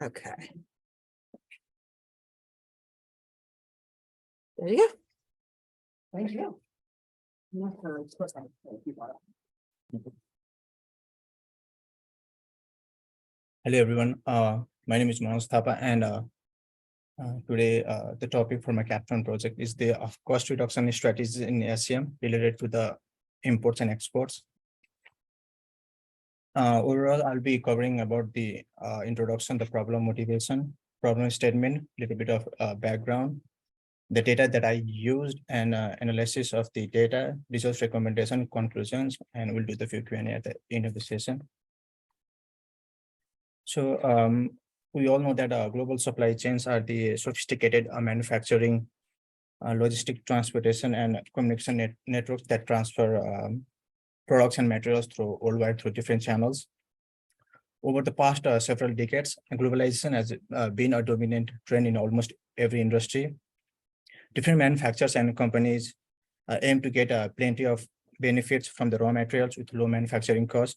Okay. There you go. Thank you. Hello everyone, my name is Manoj Thapa, and today the topic for my Capstone project is the cost reduction strategies in SCM related to the imports and exports. Overall, I'll be covering about the introduction, the problem motivation, problem statement, little bit of background, the data that I used, and analysis of the data, results, recommendation, conclusions, and we'll do the few Q&A at the end of the session. So we all know that global supply chains are the sophisticated manufacturing, logistic, transportation, and communication networks that transfer products and materials through worldwide through different channels. Over the past several decades, globalization has been a dominant trend in almost every industry. Different manufacturers and companies aim to get plenty of benefits from the raw materials with low manufacturing cost.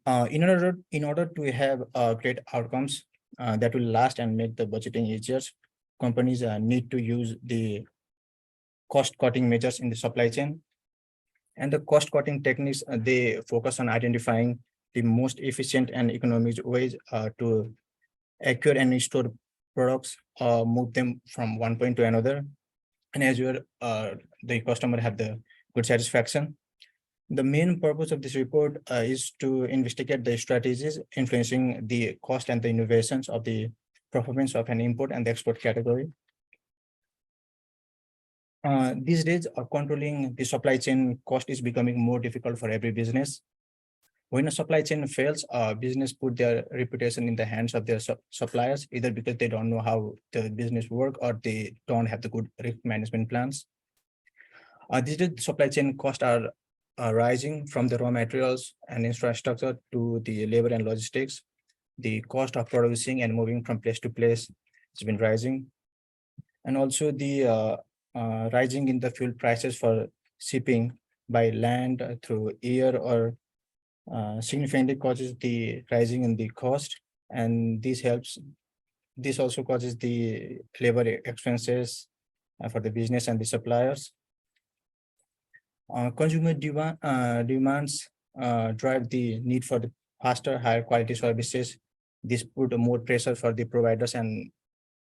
In order to have great outcomes that will last and make the budgeting easier, companies need to use the cost-cutting measures in the supply chain. And the cost-cutting techniques, they focus on identifying the most efficient and economic ways to acquire and store products, move them from one point to another, and as well, the customer have the good satisfaction. The main purpose of this report is to investigate the strategies influencing the cost and the innovations of the performance of an import and the export category. These days, controlling the supply chain cost is becoming more difficult for every business. When a supply chain fails, business put their reputation in the hands of their suppliers, either because they don't know how the business work or they don't have the good risk management plans. These days, supply chain costs are rising from the raw materials and infrastructure to the labor and logistics. The cost of producing and moving from place to place has been rising. And also the rising in the fuel prices for shipping by land through air or significantly causes the rising in the cost. And this also causes the labor expenses for the business and the suppliers. Consumer demands drive the need for the faster, higher quality services. This put more pressure for the providers and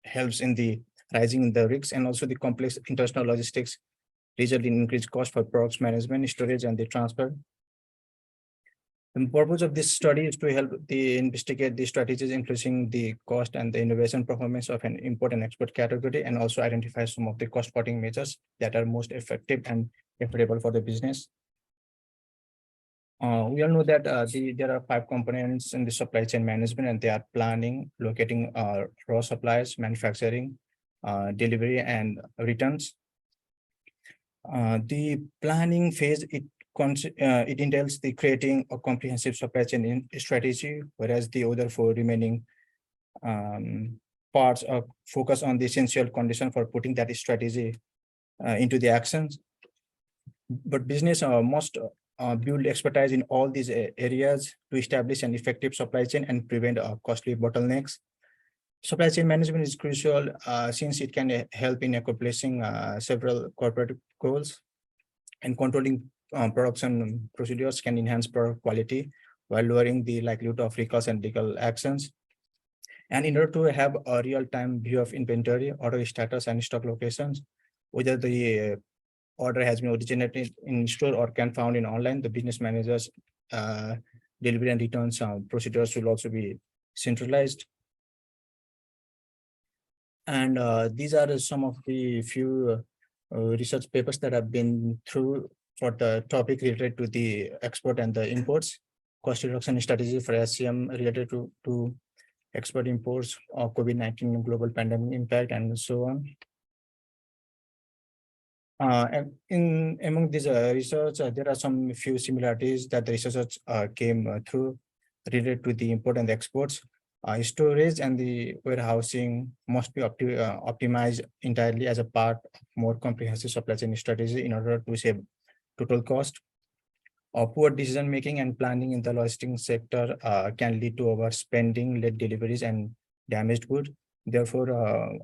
helps in the rising in the risks, and also the complex international logistics result in increased cost for products management, storage, and the transfer. The purpose of this study is to help the investigate the strategies increasing the cost and the innovation performance of an import and export category, and also identify some of the cost cutting measures that are most effective and affordable for the business. We all know that there are 5 components in the supply chain management, and they are planning, locating raw supplies, manufacturing, delivery, and returns. The planning phase, it entails the creating a comprehensive supply chain strategy, whereas the other 4 remaining parts focus on the essential condition for putting that strategy into the actions. But business must build expertise in all these areas to establish an effective supply chain and prevent costly bottlenecks. Supply chain management is crucial since it can help in accomplishing several corporate goals, and controlling production procedures can enhance product quality while lowering the likelihood of recalls and legal actions. And in order to have a real-time view of inventory, order status, and stock locations, whether the order has been originated in store or can found in online, the business managers delivery and returns procedures will also be centralized. And these are some of the few research papers that have been through for the topic related to the export and the imports, cost reduction strategy for SCM related to export imports, or COVID-19 global pandemic impact, and so on. And among these research, there are some few similarities that the researchers came through related to the import and the exports. Storage and the warehousing must be optimized entirely as a part of more comprehensive supply chain strategy in order to save total cost. Poor decision making and planning in the logistics sector can lead to overspending, late deliveries, and damaged goods. Therefore,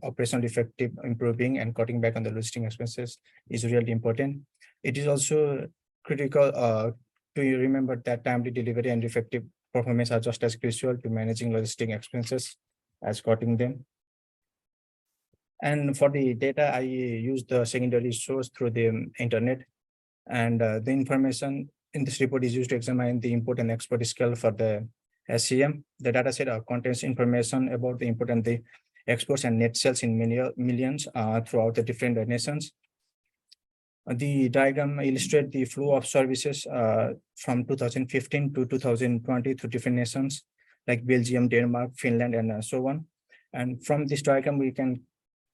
operational effective improving and cutting back on the logistic expenses is really important. It is also critical to remember that timely delivery and effective performance are just as crucial to managing logistic expenses as cutting them. And for the data, I use the secondary source through the internet, and the information in this report is used to examine the import and export scale for the SCM. The dataset contains information about the import and the exports and net sales in millions throughout the different nations. The diagram illustrates the flow of services from 2015 to 2020 to different nations like Belgium, Denmark, Finland, and so on. And from this diagram, we can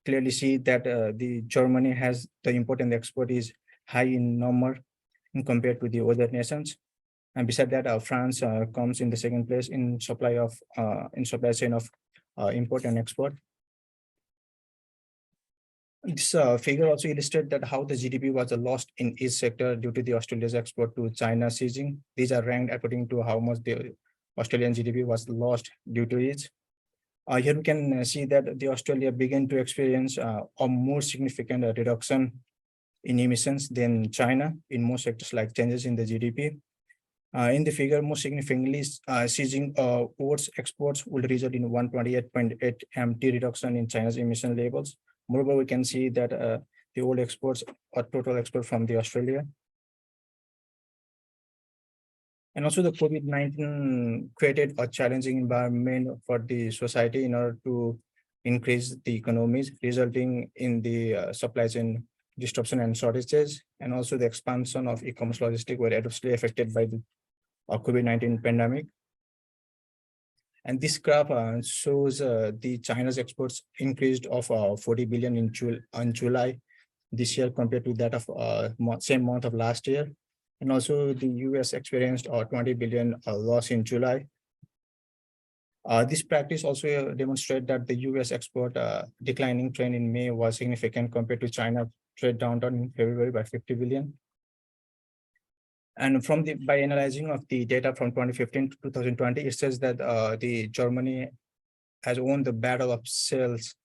clearly see that the Germany has the import and export is high in number compared to the other nations. And beside that, France comes in the second place in supply chain of import and export. This figure also illustrates that how the GDP was lost in each sector due to the Australia's export to China seizing. These are ranked according to how much the Australian GDP was lost due to it. Here we can see that the Australia began to experience a more significant reduction in emissions than China in most sectors, like changes in the GDP. In the figure, most significantly, seizing oats exports will result in 128.8 MT reduction in China's emission levels. Moreover, we can see that the oil exports or total export from the Australia. And also the COVID-19 created a challenging environment for the society in order to increase the economies, resulting in the supply chain disruption and shortages, and also the expansion of e-commerce logistics were adversely affected by the COVID-19 pandemic. And this graph shows the China's exports increased of 40 billion in July this year compared to that of same month of last year. And also the US experienced a 20 billion loss in July. This practice also demonstrates that the US export declining trend in May was significant compared to China trade downturn in February by 50 billion. And by analyzing of the data from 2015 to 2020, it says that the Germany has won the battle of sales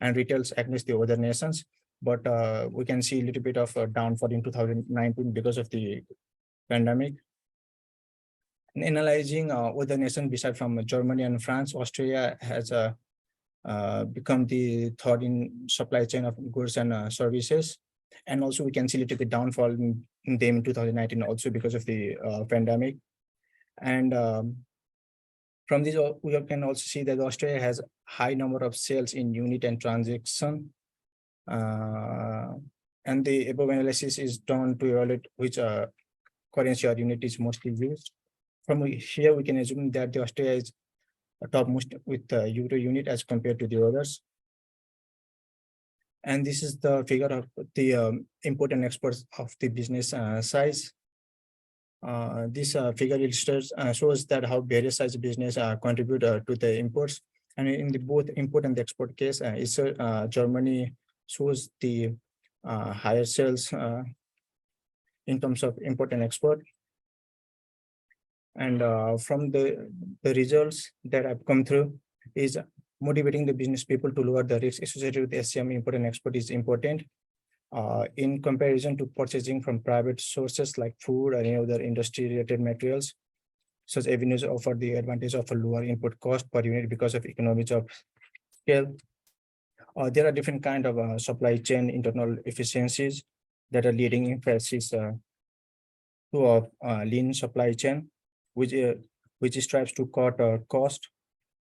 and retails against the other nations. But we can see a little bit of a downfall in 2019 because of the pandemic. In analyzing other nations beside from Germany and France, Australia has become the third in supply chain of goods and services. And also we can see a little bit downfall in them in 2019 also because of the pandemic. And from this, we can also see that Australia has high number of sales in unit and transaction. And the above analysis is done to evaluate which currency or unit is mostly used. From here, we can assume that the Australia is topmost with the euro unit as compared to the others. And this is the figure of the import and exports of the business size. This figure illustrates shows that how various size business contribute to the imports. And in the both import and the export case, Germany shows the higher sales in terms of import and export. And from the results that have come through is motivating the business people to lower the risk associated with SCM import and export is important. In comparison to purchasing from private sources like food or any other industry-related materials, such avenues offer the advantage of a lower input cost per unit because of economies of scale. There are different kind of supply chain internal efficiencies that are leading emphasis to a lean supply chain, which strives to cut cost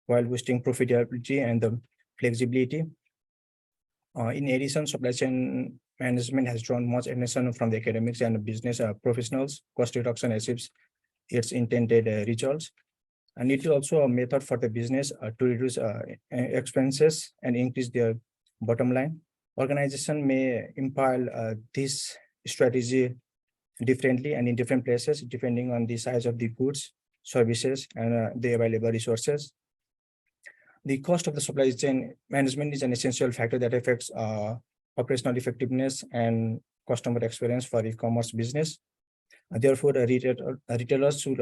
while boosting profitability and the flexibility. In addition, supply chain management has drawn much attention from the academics and business professionals. Cost reduction achieves its intended results. And it is also a method for the business to reduce expenses and increase their bottom line. Organization may employ this strategy differently and in different places, depending on the size of the goods, services, and the available resources. The cost of the supply chain management is an essential factor that affects operational effectiveness and customer experience for e-commerce business. Therefore, retailers should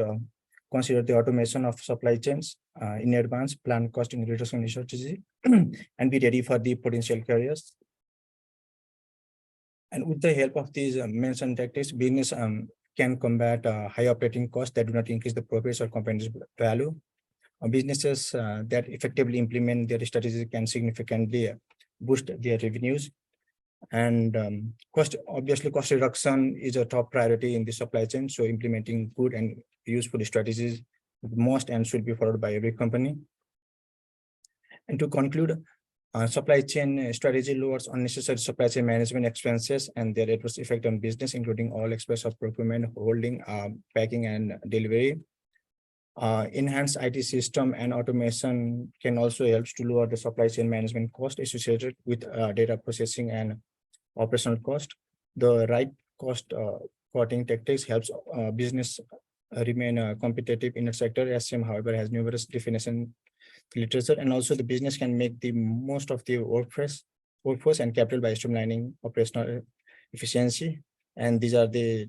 consider the automation of supply chains in advance, plan costing reduction strategy, and be ready for the potential carriers. And with the help of these mentioned tactics, business can combat high operating costs that do not increase the profits or company's value. Businesses that effectively implement their strategies can significantly boost their revenues. And cost reduction is a top priority in the supply chain. So implementing good and useful strategies must and should be followed by every company. And to conclude, supply chain strategy lowers unnecessary supply chain management expenses and their adverse effect on business, including all aspects of procurement, holding, packing, and delivery. Enhanced IT system and automation can also help to lower the supply chain management cost associated with data processing and operational cost. The right cost cutting tactics helps business remain competitive in a sector. SCM, however, has numerous definition literature, and also the business can make the most of the workforce and capital by streamlining operational efficiency. And these are the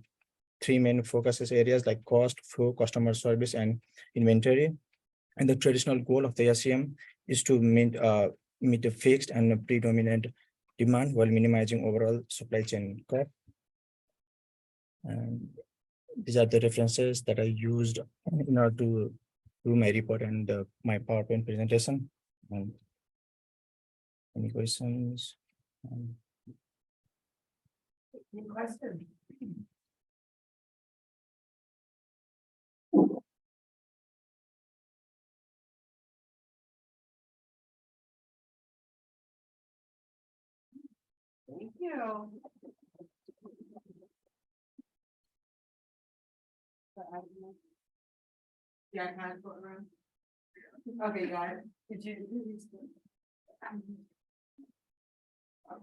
three main focuses areas like cost, flow, customer service, and inventory. And the traditional goal of the SCM is to meet the fixed and predominant demand while minimizing overall supply chain cost. And these are the references that I used in order to do my report and my PowerPoint presentation. Any questions? Any questions? Thank you. Yeah, I kind of put around. Okay, got it. Did you? All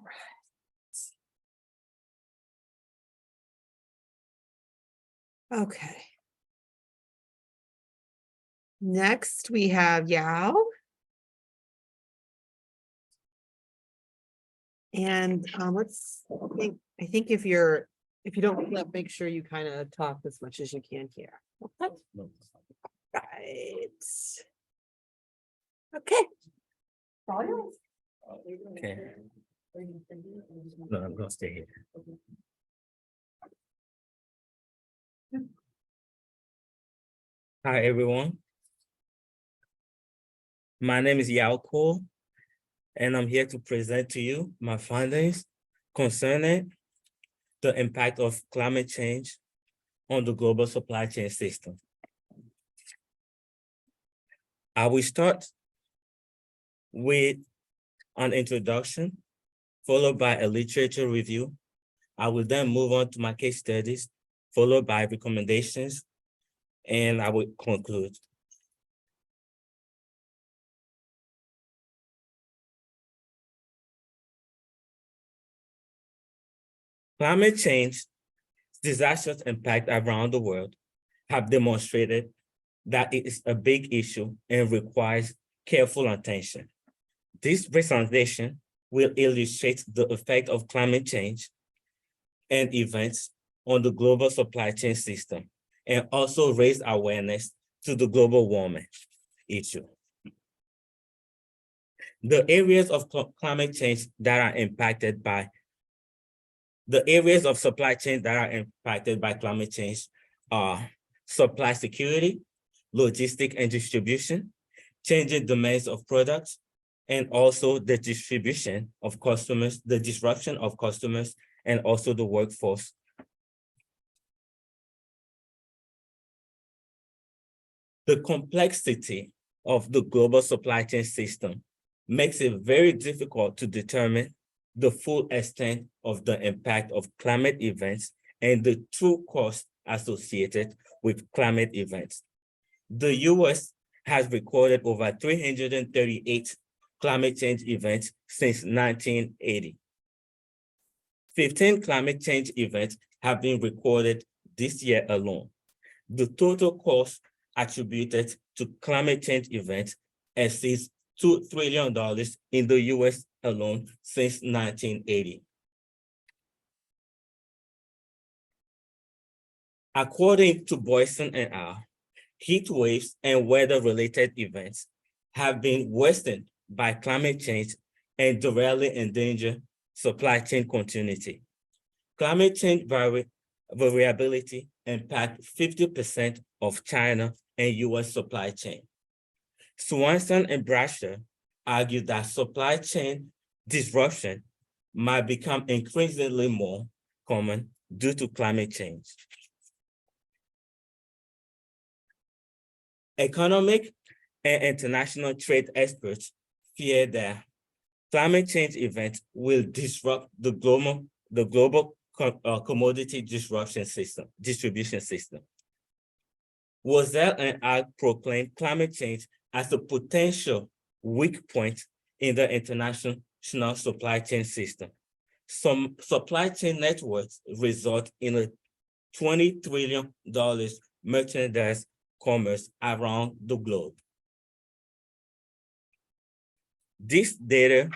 right. Okay. Next, we have Yao. And I think if you don't flip, make sure you kind of talk as much as you can here. Okay. Right. Okay. All yours. Okay. No, I'm gonna stay here. Hi, everyone. My name is Yao Ko, and I'm here to present to you my findings concerning the impact of climate change on the global supply chain system. I will start with an introduction, followed by a literature review. I will then move on to my case studies, followed by recommendations, and I will conclude. Climate change, disastrous impact around the world have demonstrated that it is a big issue and requires careful attention. This presentation will illustrate the effect of climate change and events on the global supply chain system, and also raise awareness to the global warming issue. The areas of climate change that are impacted by the areas of supply chain that are impacted by climate change are supply security, logistics and distribution, changing demands of products, and also the distribution of customers, the disruption of customers, and also the workforce. The complexity of the global supply chain system makes it very difficult to determine the full extent of the impact of climate events and the true cost associated with climate events. The US has recorded over 338 climate change events since 1980. 15 climate change events have been recorded this year alone. The total cost attributed to climate change events exceeds $2 trillion in the US alone since 1980. According to Boyson et al., heat waves and weather-related events have been worsened by climate change and directly endanger supply chain continuity. Climate change variability impact 50% of China and US supply chain. Swanson and Brasher argue that supply chain disruption might become increasingly more common due to climate change. Economic and international trade experts fear that climate change events will disrupt the global commodity distribution system. Wozell and Ag proclaimed climate change as a potential weak point in the international supply chain system. Some supply chain networks result in a $20 trillion merchandise commerce around the globe. This data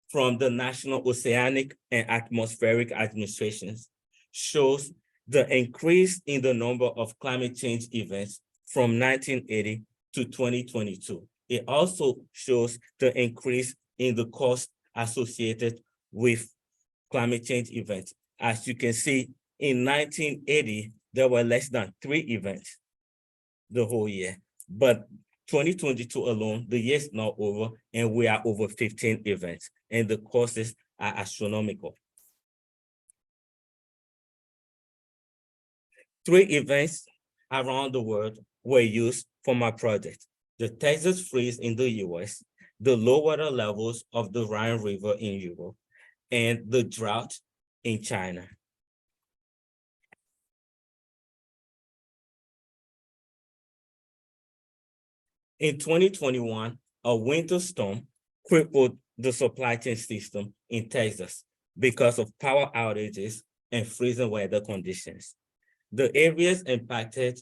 from the National Oceanic and Atmospheric Administrations shows the increase in the number of climate change events from 1980 to 2022. It also shows the increase in the cost associated with climate change events. As you can see, in 1980, there were less than 3 events the whole year, but 2022 alone, the year is now over and we are over 15 events and the costs are astronomical. 3 events around the world were used for my project: the Texas freeze in the US, the low water levels of the Rhine River in Europe, and the drought in China. In 2021, a winter storm crippled the supply chain system in Texas because of power outages and freezing weather conditions. The areas impacted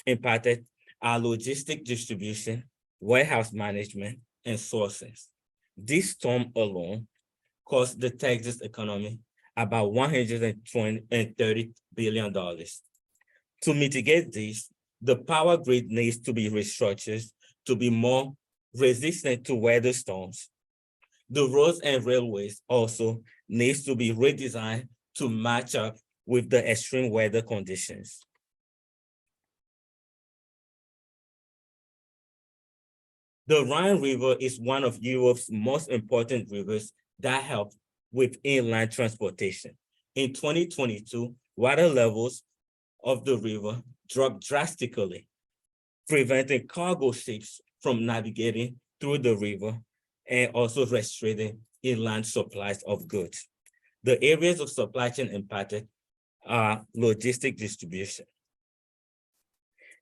are logistic distribution, warehouse management, and sources. This storm alone cost the Texas economy about $130 billion. To mitigate this, the power grid needs to be restructured to be more resistant to weather storms. The roads and railways also needs to be redesigned to match up with the extreme weather conditions. The Rhine River is one of Europe's most important rivers that help with inland transportation. In 2022, water levels of the river dropped drastically, preventing cargo ships from navigating through the river and also restricting inland supplies of goods. The areas of supply chain impacted are logistic distribution.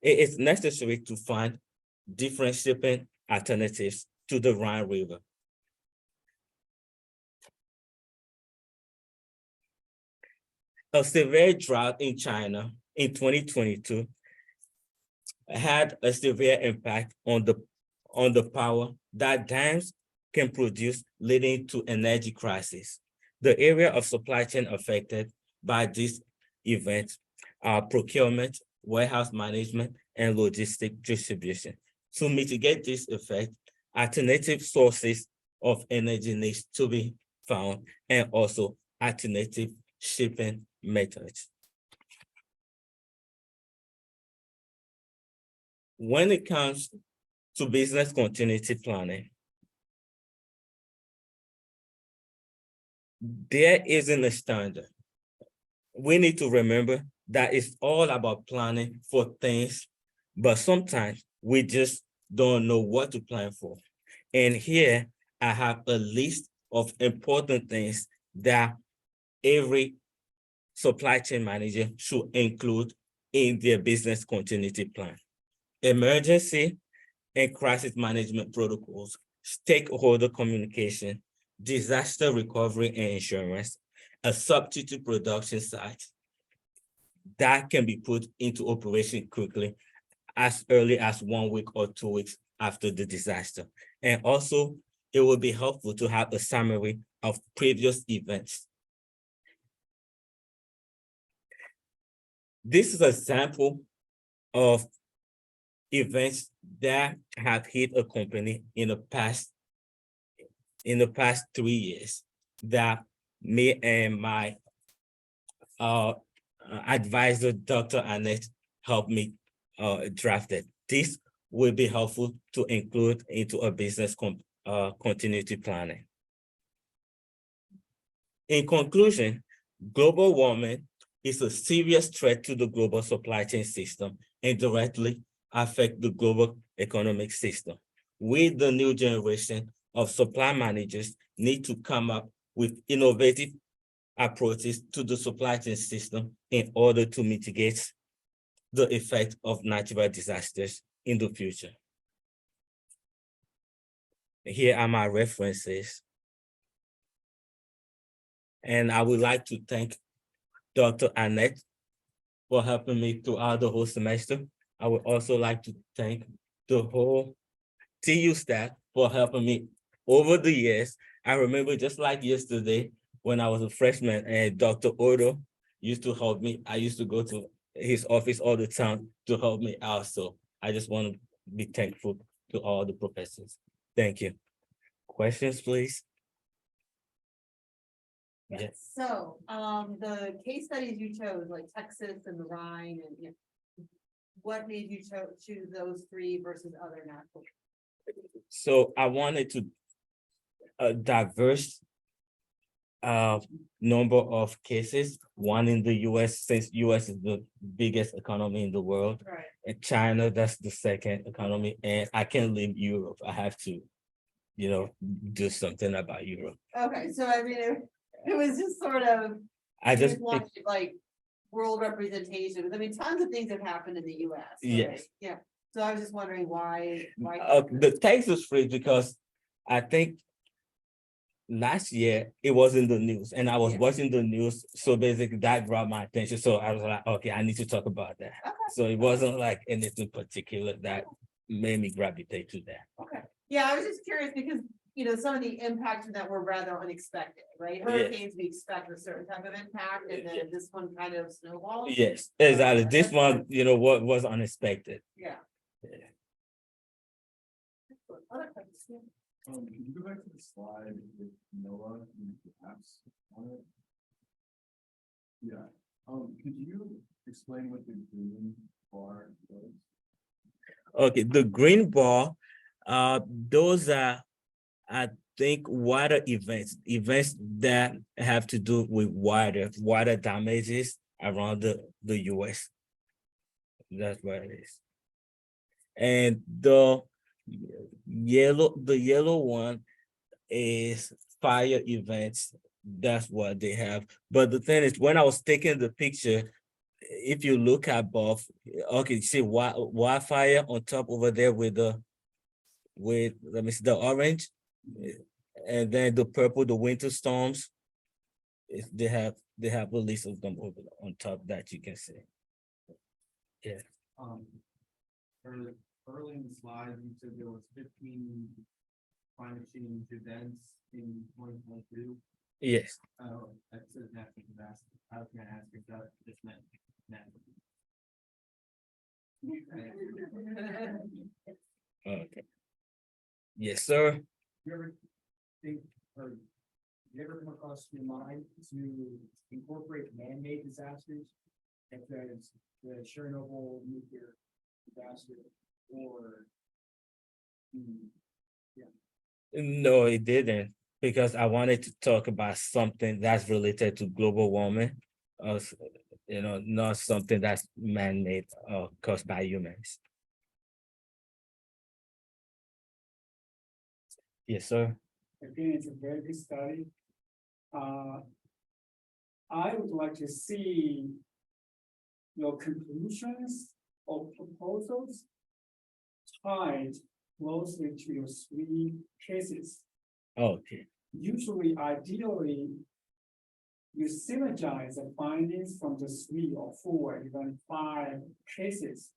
It is necessary to find different shipping alternatives to the Rhine River. A severe drought in China in 2022 had a severe impact on the power that dams can produce, leading to energy crisis. The area of supply chain affected by this event are procurement, warehouse management, and logistic distribution. To mitigate this effect, alternative sources of energy needs to be found and also alternative shipping methods. When it comes to business continuity planning, there isn't a standard. We need to remember that it's all about planning for things, but sometimes we just don't know what to plan for. And here I have a list of important things that every supply chain manager should include in their business continuity plan: emergency and crisis management protocols, stakeholder communication, disaster recovery and insurance, a substitute production site that can be put into operation quickly as early as 1 week or 2 weeks after the disaster. And also, it will be helpful to have a summary of previous events. This is a sample of events that have hit a company in the past 3 years that me and my advisor, Dr. Annette, helped me drafted. This will be helpful to include into a business continuity planning. In conclusion, global warming is a serious threat to the global supply chain system and directly affect the global economic system. We, the new generation of supply managers, need to come up with innovative approaches to the supply chain system in order to mitigate the effect of natural disasters in the future. Here are my references. And I would like to thank Dr. Annette for helping me throughout the whole semester. I would also like to thank the whole TU staff for helping me over the years. I remember just like yesterday when I was a freshman and Dr. Odo used to help me. I used to go to his office all the time to help me out. So I just want to be thankful to all the professors. Thank you. Questions, please? Yes. So, the case studies you chose, like Texas and the Rhine and, what made you choose those three versus other natural? So I wanted to a diverse number of cases, one in the US, since US is the biggest economy in the world, Right. and China, that's the second economy, and I can't leave Europe. I have to, do something about Europe. Okay, so I mean, it was just sort of, I you just just wanted like world representation, because I mean, tons of things have happened in the US. right? Yes. Yeah, so I was just wondering why. the Texas freeze, because I think last year it was in the news and I was Yeah. watching the news. So basically that grabbed my attention. So I was like, okay, I need to talk about that. Okay. So it wasn't like anything particular that made me gravitate to that. Okay, yeah, I was just curious because, some of the impacts that were rather unexpected, right? Yeah. Hurricanes, we expect a certain type of impact, and then this one kind of snowballed. Yes, exactly. This one, what was unexpected. Yeah. Yeah. Other questions? Can you go back to the slide with Noah and perhaps on it? Yeah, could you explain what the green bar was? Okay, the green bar, those are, I think, water events that have to do with water damages around the US. That's what it is. And the yellow one is fire events. That's what they have. But the thing is, when I was taking the picture, if you look at both, okay, see wildfire on top over there with let me see, the orange, and then the purple, the winter storms. They have a list of them over on top that you can see. Yeah. Early in the slide, you said there was 15 climate change events in 2022. Yes. That says natural disaster. I was gonna ask if that just meant natural. Okay. Yes, sir. You ever think, or you ever come across your mind to incorporate man-made disasters? If there's the Chernobyl nuclear disaster or. No, it didn't, because I wanted to talk about something that's related to global warming. Not something that's man-made or caused by humans. Yes, sir. I think it's a very good study. I would like to see your conclusions or proposals tied closely to your three cases. Okay. Usually, ideally, you synergize the findings from the 3 or 4, even 5 cases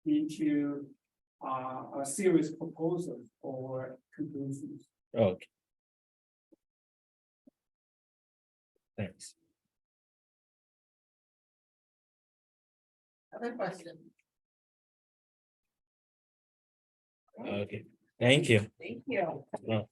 into a series proposal or conclusions. Okay. Thanks. Other questions? Okay, thank you. Thank you. Well,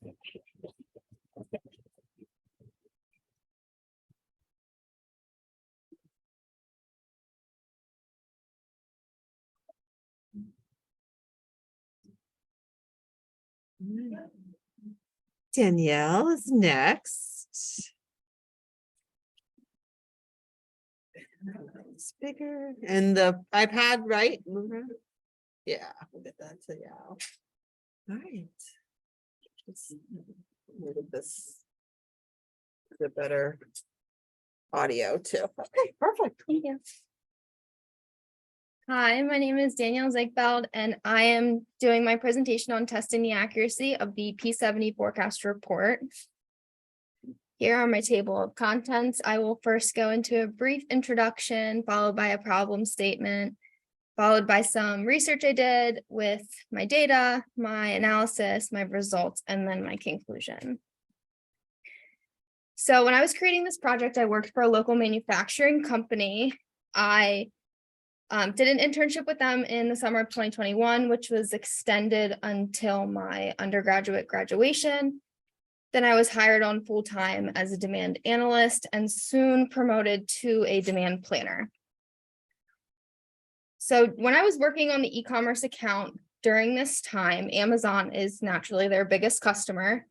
Danielle is next. It's bigger and the iPad, right? Move around. Yeah, we'll get that to you. All right. Let's move this. The better audio too. Okay, perfect. Thank you. Hi, my name is Danielle Ziegfeld, and I am doing my presentation on testing the accuracy of the P70 forecast report. Here are my table of contents. I will first go into a brief introduction, followed by a problem statement, followed by some research I did with my data, my analysis, my results, and then my conclusion. So when I was creating this project, I worked for a local manufacturing company. I did an internship with them in the summer of 2021, which was extended until my undergraduate graduation. Then I was hired on full-time as a demand analyst and soon promoted to a demand planner. So when I was working on the e-commerce account during this time, Amazon is naturally their biggest customer.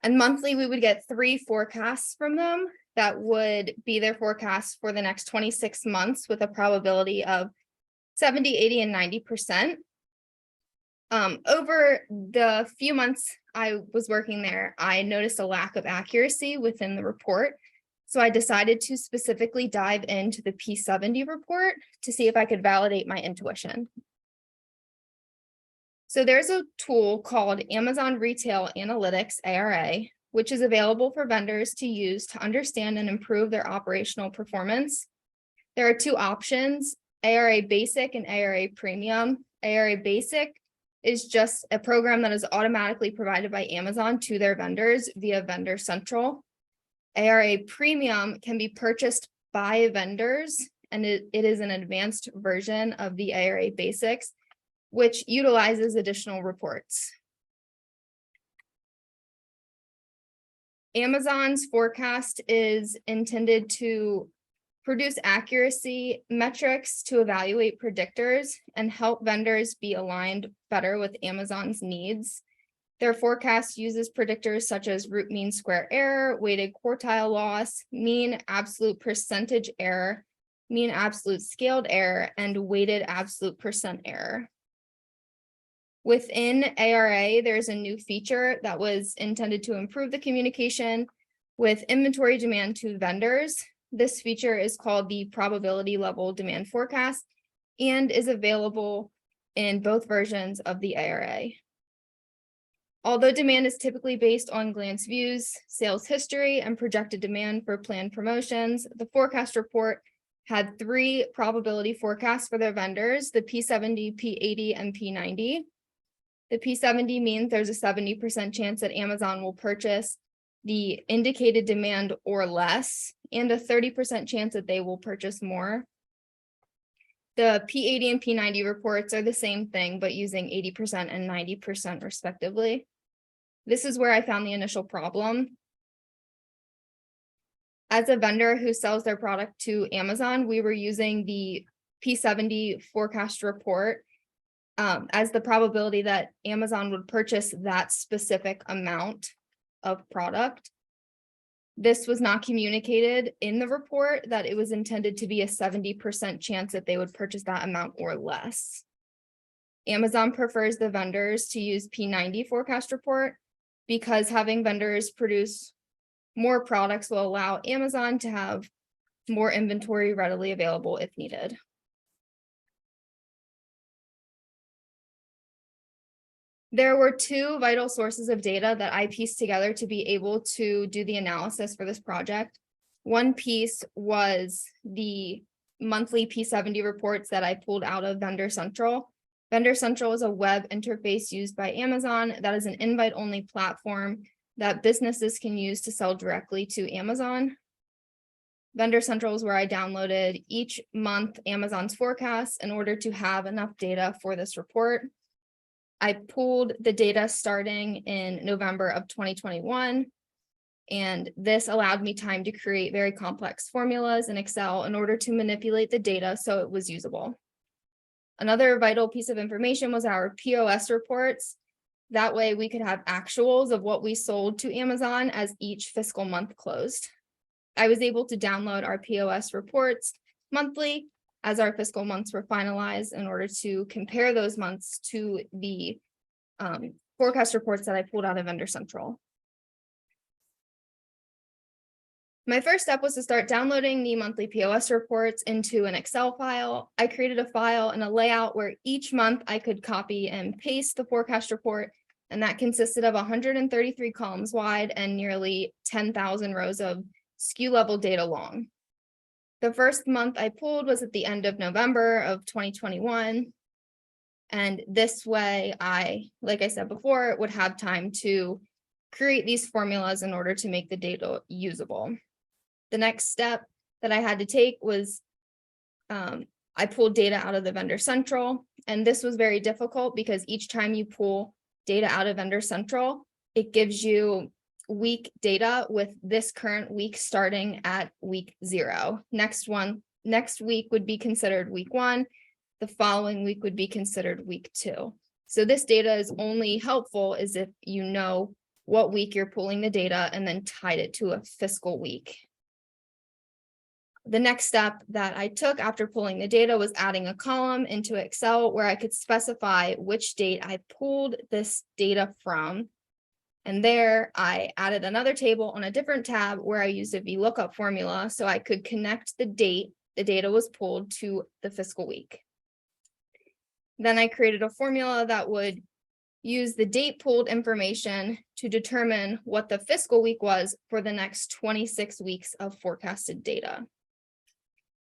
And monthly, we would get 3 forecasts from them that would be their forecast for the next 26 months with a probability of 70, 80, and 90%. Over the few months I was working there, I noticed a lack of accuracy within the report. So I decided to specifically dive into the P70 report to see if I could validate my intuition. So there's a tool called Amazon Retail Analytics, ARA, which is available for vendors to use to understand and improve their operational performance. There are 2 options, ARA Basic and ARA Premium. ARA Basic is just a program that is automatically provided by Amazon to their vendors via Vendor Central. ARA Premium can be purchased by vendors, and it is an advanced version of the ARA Basics, which utilizes additional reports. Amazon's forecast is intended to produce accuracy metrics to evaluate predictors and help vendors be aligned better with Amazon's needs. Their forecast uses predictors such as root mean square error, weighted quartile loss, mean absolute percentage error, mean absolute scaled error, and weighted absolute percent error. Within ARA, there's a new feature that was intended to improve the communication with inventory demand to vendors. This feature is called the probability level demand forecast and is available in both versions of the ARA. Although demand is typically based on glance views, sales history, and projected demand for planned promotions, the forecast report had 3 probability forecasts for their vendors, the P70, P80, and P90. The P70 means there's a 70% chance that Amazon will purchase the indicated demand or less, and a 30% chance that they will purchase more. The P80 and P90 reports are the same thing, but using 80% and 90% respectively. This is where I found the initial problem. As a vendor who sells their product to Amazon, we were using the P70 forecast report as the probability that Amazon would purchase that specific amount of product. This was not communicated in the report that it was intended to be a 70% chance that they would purchase that amount or less. Amazon prefers the vendors to use P90 forecast report because having vendors produce more products will allow Amazon to have more inventory readily available if needed. There were 2 vital sources of data that I pieced together to be able to do the analysis for this project. One piece was the monthly P70 reports that I pulled out of Vendor Central. Vendor Central is a web interface used by Amazon that is an invite-only platform that businesses can use to sell directly to Amazon. Vendor Central is where I downloaded each month Amazon's forecasts in order to have enough data for this report. I pulled the data starting in November of 2021. And this allowed me time to create very complex formulas in Excel in order to manipulate the data so it was usable. Another vital piece of information was our POS reports. That way we could have actuals of what we sold to Amazon as each fiscal month closed. I was able to download our POS reports monthly as our fiscal months were finalized in order to compare those months to the forecast reports that I pulled out of Vendor Central. My first step was to start downloading the monthly POS reports into an Excel file. I created a file and a layout where each month I could copy and paste the forecast report, and that consisted of 133 columns wide and nearly 10,000 rows of SKU level data long. The first month I pulled was at the end of November of 2021. And this way like I said before, would have time to create these formulas in order to make the data usable. The next step that I had to take was I pulled data out of the Vendor Central, and this was very difficult because each time you pull data out of Vendor Central, it gives you week data with this current week starting at week 0. Next week would be considered week 1. The following week would be considered week 2. So this data is only helpful is if you know what week you're pulling the data and then tied it to a fiscal week. The next step that I took after pulling the data was adding a column into Excel where I could specify which date I pulled this data from. And there I added another table on a different tab where I used a VLOOKUP formula so I could connect the date the data was pulled to the fiscal week. Then I created a formula that would use the date pulled information to determine what the fiscal week was for the next 26 weeks of forecasted data.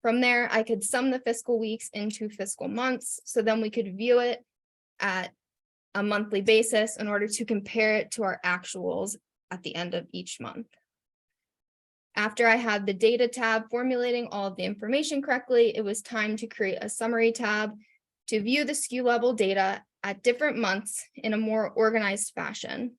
From there, I could sum the fiscal weeks into fiscal months, so then we could view it at a monthly basis in order to compare it to our actuals at the end of each month. After I had the data tab formulating all of the information correctly, it was time to create a summary tab to view the SKU level data at different months in a more organized fashion.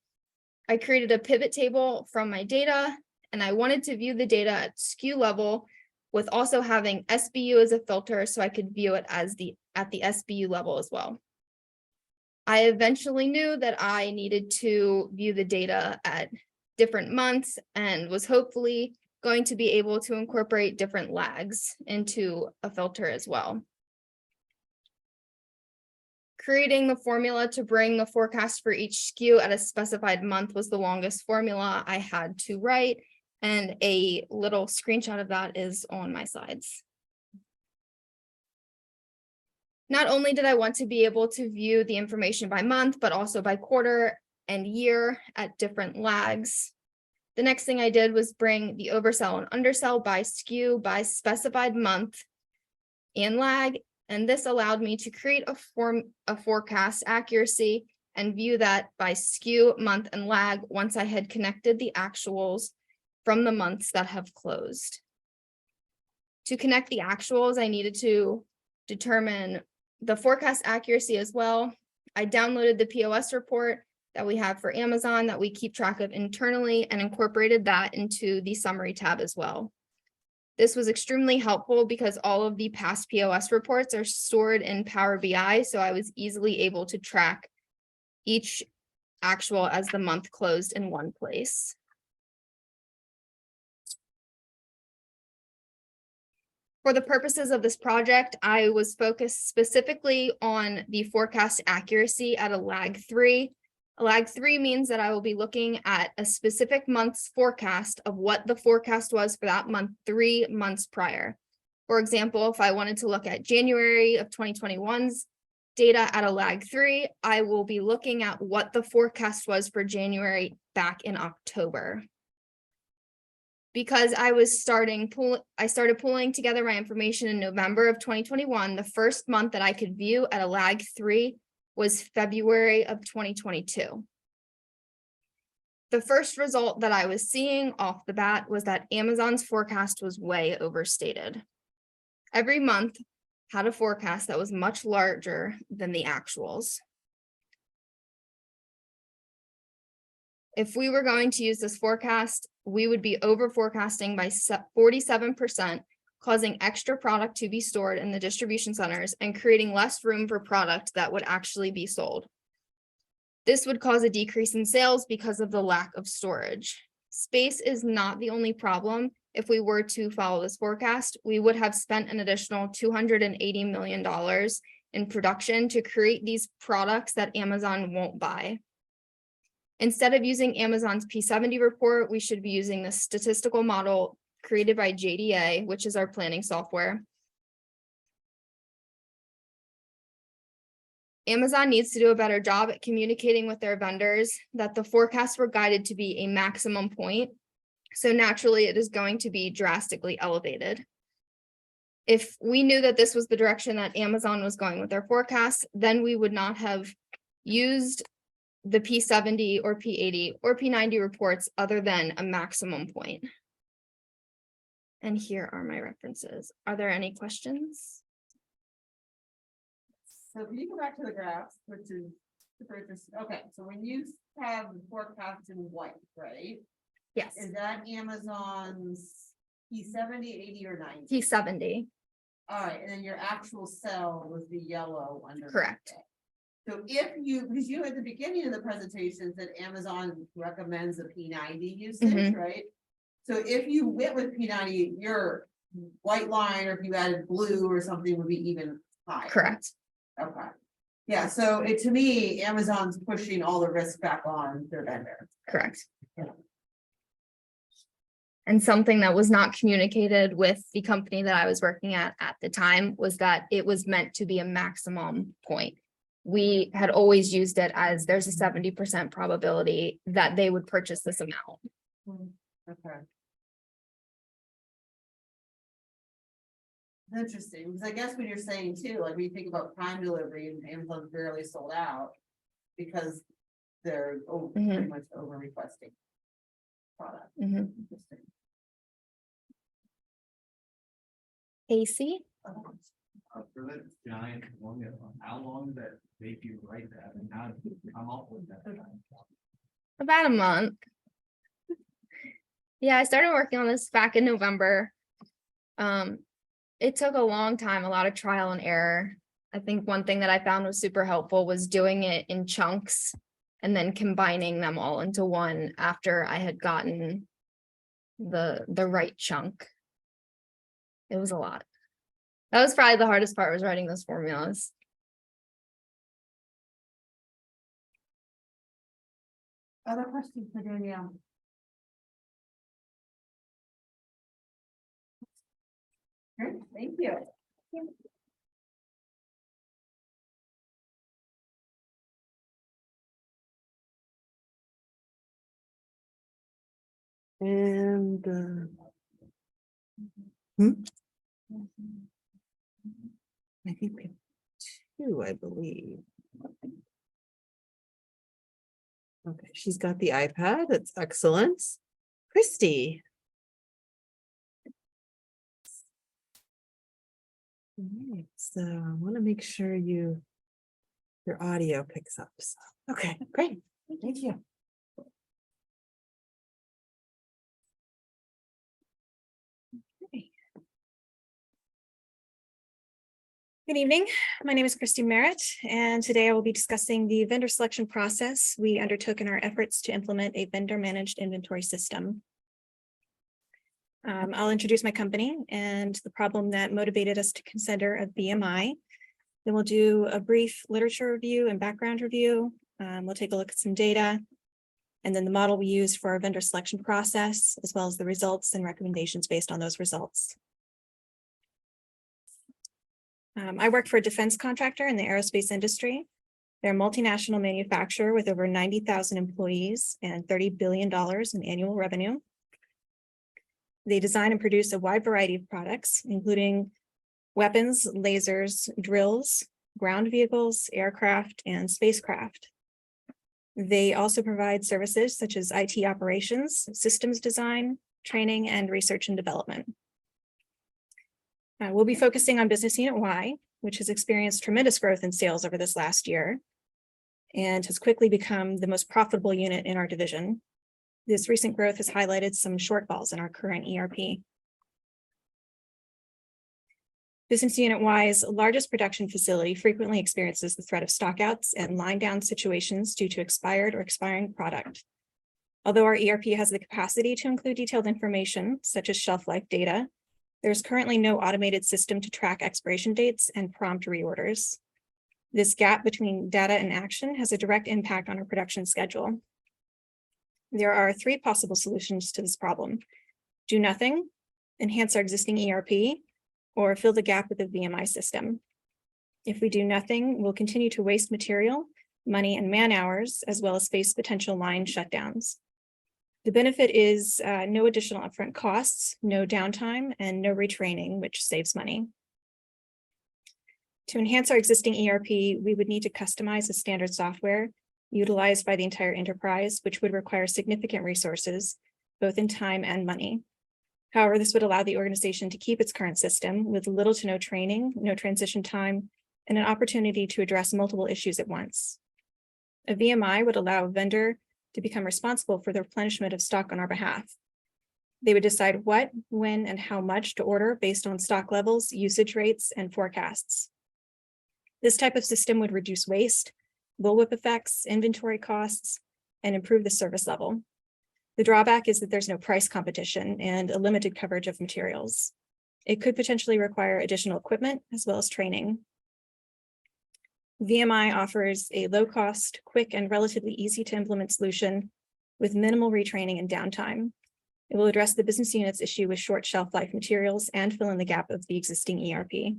I created a pivot table from my data, and I wanted to view the data at SKU level with also having SBU as a filter so I could view it as at the SBU level as well. I eventually knew that I needed to view the data at different months and was hopefully going to be able to incorporate different lags into a filter as well. Creating the formula to bring the forecast for each SKU at a specified month was the longest formula I had to write, and a little screenshot of that is on my slides. Not only did I want to be able to view the information by month, but also by quarter and year at different lags. The next thing I did was bring the oversell and undersell by SKU by specified month and lag, and this allowed me to create a forecast accuracy and view that by SKU, month, and lag once I had connected the actuals from the months that have closed. To connect the actuals, I needed to determine the forecast accuracy as well. I downloaded the POS report that we have for Amazon that we keep track of internally and incorporated that into the summary tab as well. This was extremely helpful because all of the past POS reports are stored in Power BI, so I was easily able to track each actual as the month closed in one place. For the purposes of this project, I was focused specifically on the forecast accuracy at a lag 3. A lag 3 means that I will be looking at a specific month's forecast of what the forecast was for that month 3 months prior. For example, if I wanted to look at January of 2021's data at a lag 3, I will be looking at what the forecast was for January back in October. Because I started pulling together my information in November of 2021, the first month that I could view at a lag 3 was February of 2022. The first result that I was seeing off the bat was that Amazon's forecast was way overstated. Every month had a forecast that was much larger than the actuals. If we were going to use this forecast, we would be over forecasting by 47%, causing extra product to be stored in the distribution centers and creating less room for product that would actually be sold. This would cause a decrease in sales because of the lack of storage. Space is not the only problem. If we were to follow this forecast, we would have spent an additional $280 million in production to create these products that Amazon won't buy. Instead of using Amazon's P70 report, we should be using the statistical model created by JDA, which is our planning software. Amazon needs to do a better job at communicating with their vendors that the forecasts were guided to be a maximum point. So naturally, it is going to be drastically elevated. If we knew that this was the direction that Amazon was going with their forecasts, then we would not have used the P70 or P80 or P90 reports other than a maximum point. And here are my references. Are there any questions? So if you go back to the graphs, which is, okay, so when you have the forecast in white, right? Yes, Is that Amazon's P70, 80 or 90? P70, All right, and then your actual cell was the yellow under. correct. So if you, because you at the beginning of the presentation said Amazon recommends the P90 usage, right? So if you went with P90, your white line, or if you added blue or something, would be even higher. Correct. Okay. Yeah, so it, to me, Amazon's pushing all the risk back on their vendor. Correct. Yeah. And something that was not communicated with the company that I was working at the time was that it was meant to be a maximum point. We had always used it as there's a 70% probability that they would purchase this amount. Okay. Interesting, because I guess when you're saying too, like when you think about prime delivery and Amazon's barely sold out because they're pretty much over requesting product. Interesting. AC? For that giant formula, how long did that take you to write that and how did you come up with that? About a month. Yeah, I started working on this back in November. It took a long time, a lot of trial and error. I think one thing that I found was super helpful was doing it in chunks and then combining them all into one after I had gotten the right chunk. It was a lot. That was probably the hardest part, was writing those formulas. Other questions for Danielle? Great, thank you. And I think we have two, I believe. Okay, she's got the iPad. That's excellent. Christy. All right, so I want to make sure your audio picks up. So, okay, great. Thank you. Good evening. My name is Christy Merritt, and today I will be discussing the vendor selection process we undertook in our efforts to implement a vendor managed inventory system. I'll introduce my company and the problem that motivated us to consider a BMI. Then we'll do a brief literature review and background review. We'll take a look at some data, and then the model we use for our vendor selection process, as well as the results and recommendations based on those results. I work for a defense contractor in the aerospace industry. They're a multinational manufacturer with over 90,000 employees and $30 billion in annual revenue. They design and produce a wide variety of products, including weapons, lasers, drills, ground vehicles, aircraft, and spacecraft. They also provide services such as IT operations, systems design, training, and research and development. We'll be focusing on business unit Y, which has experienced tremendous growth in sales over this last year and has quickly become the most profitable unit in our division. This recent growth has highlighted some shortfalls in our current ERP. Business Unit Y's largest production facility frequently experiences the threat of stockouts and line down situations due to expired or expiring product. Although our ERP has the capacity to include detailed information, such as shelf life data, there's currently no automated system to track expiration dates and prompt reorders. This gap between data and action has a direct impact on our production schedule. There are 3 possible solutions to this problem: do nothing, enhance our existing ERP, or fill the gap with a VMI system. If we do nothing, we'll continue to waste material, money, and man hours, as well as face potential line shutdowns. The benefit is no additional upfront costs, no downtime, and no retraining, which saves money. To enhance our existing ERP, we would need to customize a standard software utilized by the entire enterprise, which would require significant resources, both in time and money. However, this would allow the organization to keep its current system with little to no training, no transition time, and an opportunity to address multiple issues at once. A VMI would allow a vendor to become responsible for the replenishment of stock on our behalf. They would decide what, when, and how much to order based on stock levels, usage rates, and forecasts. This type of system would reduce waste, bullwhip effects, inventory costs, and improve the service level. The drawback is that there's no price competition and a limited coverage of materials. It could potentially require additional equipment as well as training. VMI offers a low-cost, quick, and relatively easy to implement solution with minimal retraining and downtime. It will address the business unit's issue with short shelf life materials and fill in the gap of the existing ERP.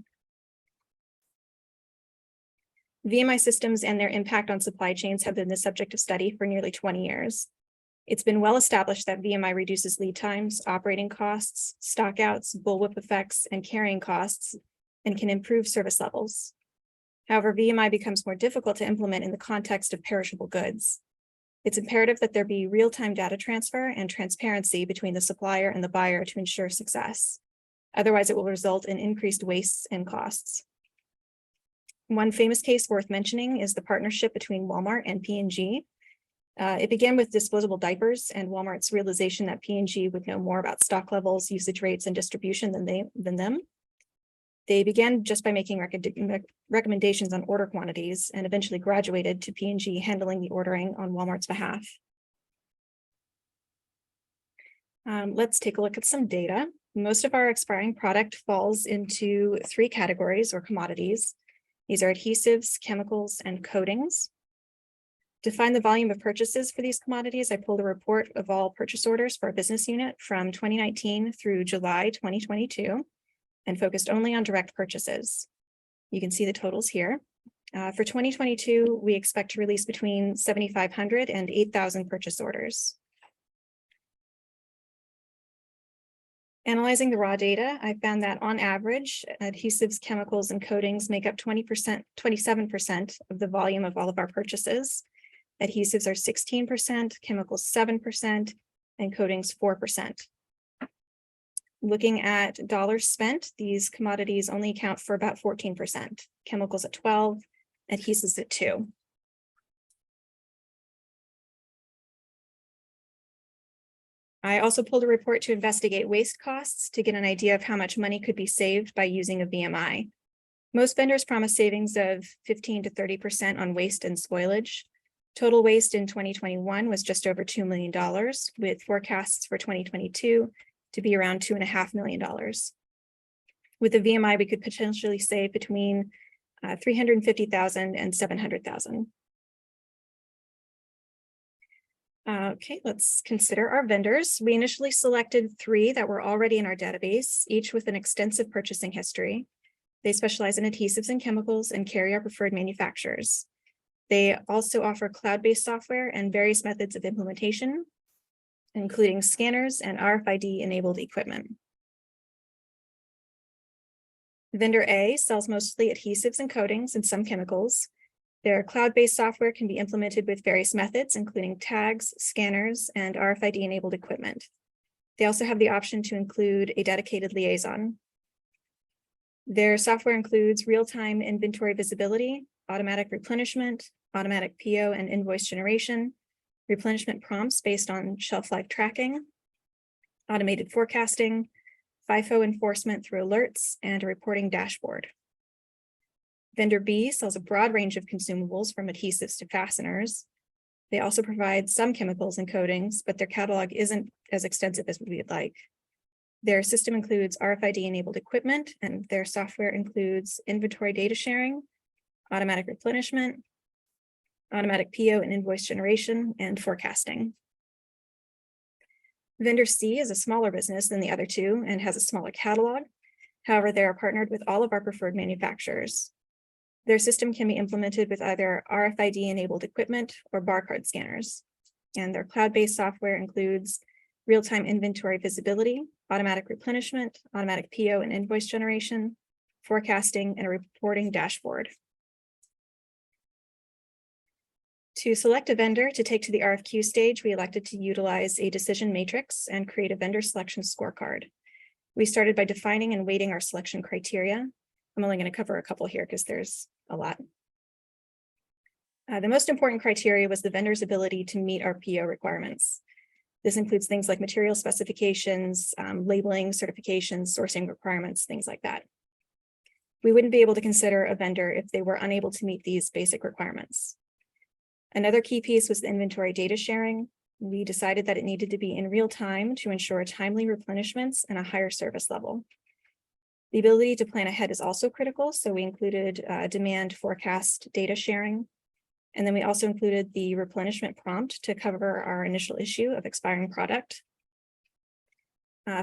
VMI systems and their impact on supply chains have been the subject of study for nearly 20 years. It's been well established that VMI reduces lead times, operating costs, stockouts, bullwhip effects, and carrying costs, and can improve service levels. However, VMI becomes more difficult to implement in the context of perishable goods. It's imperative that there be real-time data transfer and transparency between the supplier and the buyer to ensure success. Otherwise, it will result in increased wastes and costs. One famous case worth mentioning is the partnership between Walmart and P&G. It began with disposable diapers and Walmart's realization that P&G would know more about stock levels, usage rates, and distribution than them. They began just by making recommendations on order quantities and eventually graduated to P&G handling the ordering on Walmart's behalf. Let's take a look at some data. Most of our expiring product falls into 3 categories or commodities. These are adhesives, chemicals, and coatings. To find the volume of purchases for these commodities, I pulled a report of all purchase orders for a business unit from 2019 through July 2022 and focused only on direct purchases. You can see the totals here. For 2022, we expect to release between 7,500 and 8,000 purchase orders. Analyzing the raw data, I found that on average, adhesives, chemicals, and coatings make up 27% of the volume of all of our purchases. Adhesives are 16%, chemicals 7%, and coatings 4%. Looking at dollars spent, these commodities only account for about 14%, chemicals at 12%, adhesives at 2%. I also pulled a report to investigate waste costs to get an idea of how much money could be saved by using a VMI. Most vendors promise savings of 15 to 30% on waste and spoilage. Total waste in 2021 was just over $2 million, with forecasts for 2022 to be around $2.5 million. With a VMI, we could potentially save between $350,000 and $700,000. Okay, let's consider our vendors. We initially selected 3 that were already in our database, each with an extensive purchasing history. They specialize in adhesives and chemicals and carry our preferred manufacturers. They also offer cloud-based software and various methods of implementation, including scanners and RFID-enabled equipment. Vendor A sells mostly adhesives and coatings and some chemicals. Their cloud-based software can be implemented with various methods, including tags, scanners, and RFID-enabled equipment. They also have the option to include a dedicated liaison. Their software includes real-time inventory visibility, automatic replenishment, automatic PO and invoice generation, replenishment prompts based on shelf life tracking, automated forecasting, FIFO enforcement through alerts, and a reporting dashboard. Vendor B sells a broad range of consumables from adhesives to fasteners. They also provide some chemicals and coatings, but their catalog isn't as extensive as we would like. Their system includes RFID-enabled equipment, and their software includes inventory data sharing, automatic replenishment, automatic PO and invoice generation, and forecasting. Vendor C is a smaller business than the other two and has a smaller catalog. However, they are partnered with all of our preferred manufacturers. Their system can be implemented with either RFID-enabled equipment or barcode scanners. And their cloud-based software includes real-time inventory visibility, automatic replenishment, automatic PO and invoice generation, forecasting, and a reporting dashboard. To select a vendor to take to the RFQ stage, we elected to utilize a decision matrix and create a vendor selection scorecard. We started by defining and weighting our selection criteria. I'm only going to cover a couple here because there's a lot. The most important criteria was the vendor's ability to meet our PO requirements. This includes things like material specifications, labeling, certifications, sourcing requirements, things like that. We wouldn't be able to consider a vendor if they were unable to meet these basic requirements. Another key piece was the inventory data sharing. We decided that it needed to be in real time to ensure timely replenishments and a higher service level. The ability to plan ahead is also critical, so we included demand forecast data sharing. And then we also included the replenishment prompt to cover our initial issue of expiring product.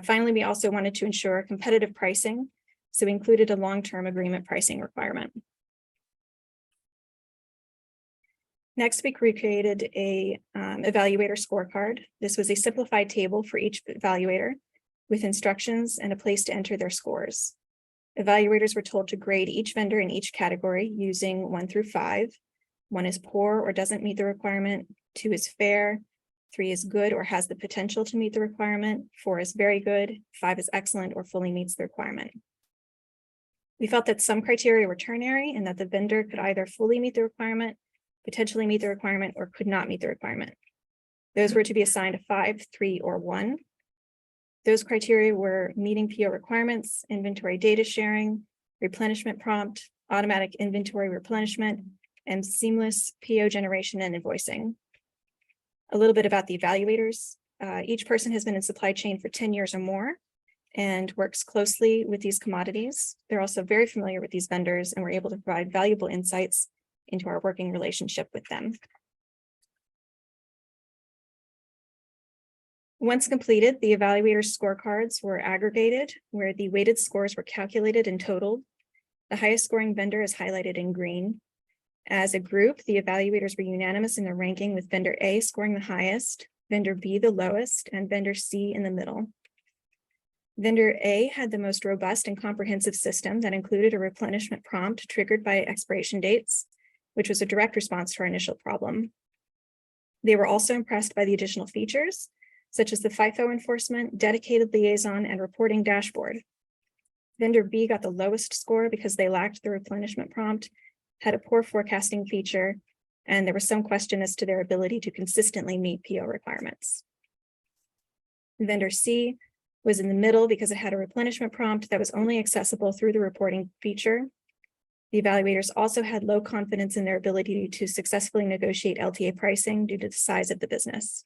Finally, we also wanted to ensure competitive pricing, so we included a long-term agreement pricing requirement. Next, we created a evaluator scorecard. This was a simplified table for each evaluator with instructions and a place to enter their scores. Evaluators were told to grade each vendor in each category using 1 through 5. 1 is poor or doesn't meet the requirement. 2 is fair. 3 is good or has the potential to meet the requirement. 4 is very good. 5 is excellent or fully meets the requirement. We felt that some criteria were ternary and that the vendor could either fully meet the requirement, potentially meet the requirement, or could not meet the requirement. Those were to be assigned a 5, 3, or 1. Those criteria were meeting PO requirements, inventory data sharing, replenishment prompt, automatic inventory replenishment, and seamless PO generation and invoicing. A little bit about the evaluators. Each person has been in supply chain for 10 years or more and works closely with these commodities. They're also very familiar with these vendors and were able to provide valuable insights into our working relationship with them. Once completed, the evaluators' scorecards were aggregated, where the weighted scores were calculated and totaled. The highest scoring vendor is highlighted in green. As a group, the evaluators were unanimous in their ranking, with vendor A scoring the highest, vendor B the lowest, and vendor C in the middle. Vendor A had the most robust and comprehensive system that included a replenishment prompt triggered by expiration dates, which was a direct response to our initial problem. They were also impressed by the additional features, such as the FIFO enforcement, dedicated liaison, and reporting dashboard. Vendor B got the lowest score because they lacked the replenishment prompt, had a poor forecasting feature, and there was some question as to their ability to consistently meet PO requirements. Vendor C was in the middle because it had a replenishment prompt that was only accessible through the reporting feature. The evaluators also had low confidence in their ability to successfully negotiate LTA pricing due to the size of the business.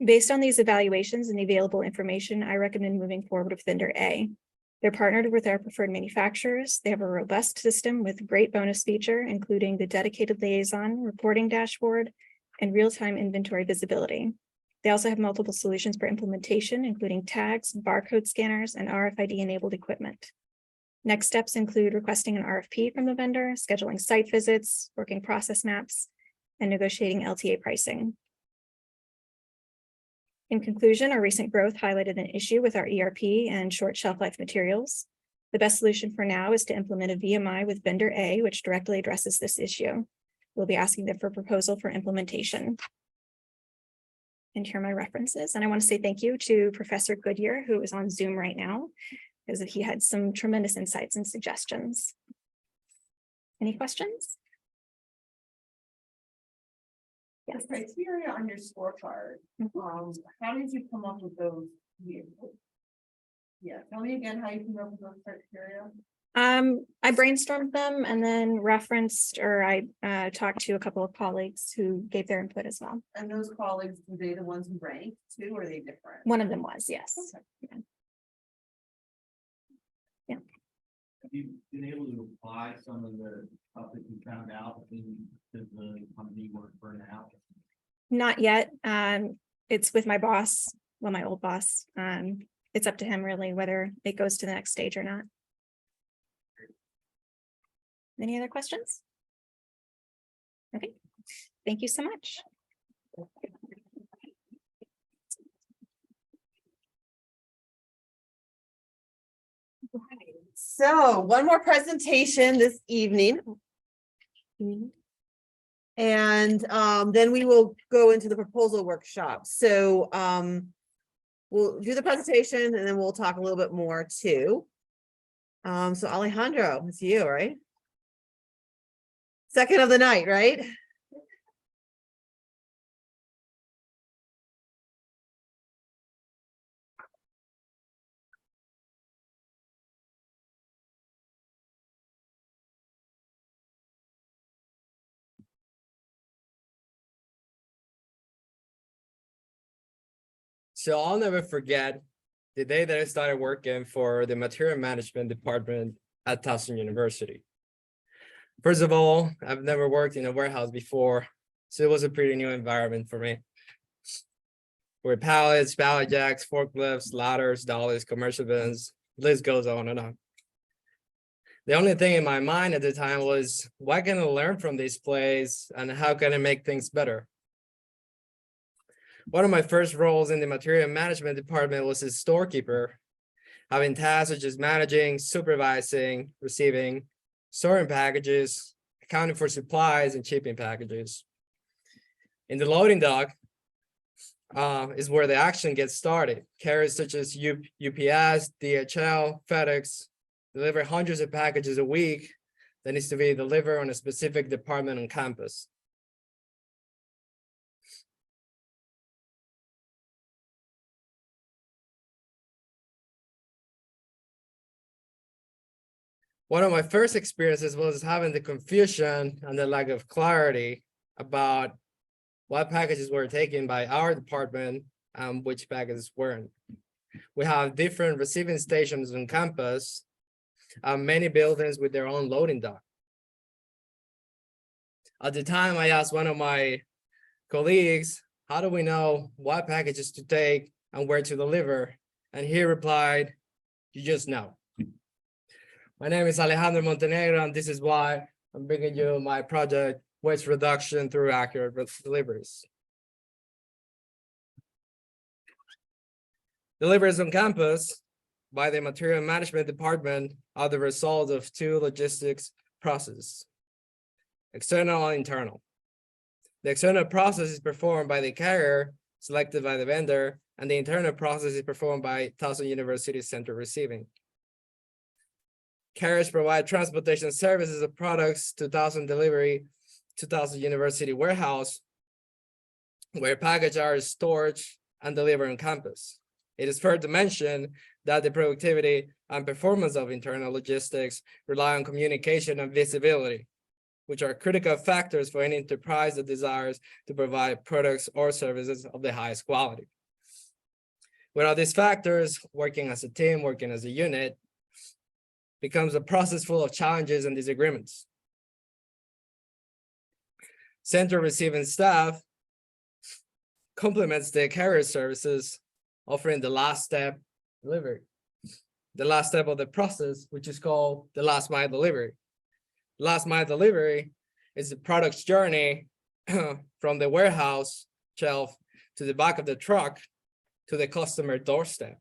Based on these evaluations and the available information, I recommend moving forward with vendor A. They're partnered with our preferred manufacturers. They have a robust system with great bonus feature, including the dedicated liaison, reporting dashboard, and real-time inventory visibility. They also have multiple solutions for implementation, including tags, barcode scanners, and RFID-enabled equipment. Next steps include requesting an RFP from the vendor, scheduling site visits, working process maps, and negotiating LTA pricing. In conclusion, our recent growth highlighted an issue with our ERP and short shelf life materials. The best solution for now is to implement a VMI with vendor A, which directly addresses this issue. We'll be asking them for proposal for implementation. And here are my references. And I want to say thank you to Professor Goodyear, who is on Zoom right now, because he had some tremendous insights and suggestions. Any questions? Yes. Criteria on your scorecard, how did you come up with those? Yeah, tell me again how you came up with those criteria. I brainstormed them and then referenced, or I talked to a couple of colleagues who gave their input as well. And those colleagues, were they the ones who ranked too, or are they different? One of them was, yes. Have you been able to apply some of the stuff that you found out in the company work for now? Not yet. It's with my boss, well, my old boss. It's up to him really whether it goes to the next stage or not. Any other questions? Okay, thank you so much. So one more presentation this evening. And then we will go into the proposal workshop. So we'll do the presentation and then we'll talk a little bit more too. So Alejandro, it's you, right? Second of the night, right? So I'll never forget the day that I started working for the material management department at Towson University. First of all, I've never worked in a warehouse before, so it was a pretty new environment for me. With pallets, pallet jacks, forklifts, ladders, dollies, commercial bins, list goes on and on. The only thing in my mind at the time was, what can I learn from this place and how can I make things better? One of my first roles in the material management department was as storekeeper, having tasks such as managing, supervising, receiving, storing packages, accounting for supplies, and shipping packages. In the loading dock is where the action gets started. Carriers such as UPS, DHL, FedEx deliver hundreds of packages a week that needs to be delivered on a specific department on campus. One of my first experiences was having the confusion and the lack of clarity about what packages were taken by our department and which packages weren't. We have different receiving stations on campus, many buildings with their own loading dock. At the time, I asked one of my colleagues, how do we know what packages to take and where to deliver? And he replied, you just know. My name is Alejandro Montenegro, and this is why I'm bringing you my project, Waste Reduction Through Accurate Deliveries. Deliveries on campus by the Material Management Department are the result of two logistics processes, external and internal. The external process is performed by the carrier selected by the vendor, and the internal process is performed by Towson University Central Receiving. Carriers provide transportation services of products to Towson Delivery to Towson University warehouse, where packages are stored and delivered on campus. It is fair to mention that the productivity and performance of internal logistics rely on communication and visibility, which are critical factors for any enterprise that desires to provide products or services of the highest quality. Without these factors, working as a team, working as a unit, becomes a process full of challenges and disagreements. Central receiving staff complements the carrier services, offering the last step delivery, the last step of the process, which is called the last mile delivery. Last mile delivery is the product's journey from the warehouse shelf to the back of the truck to the customer doorstep.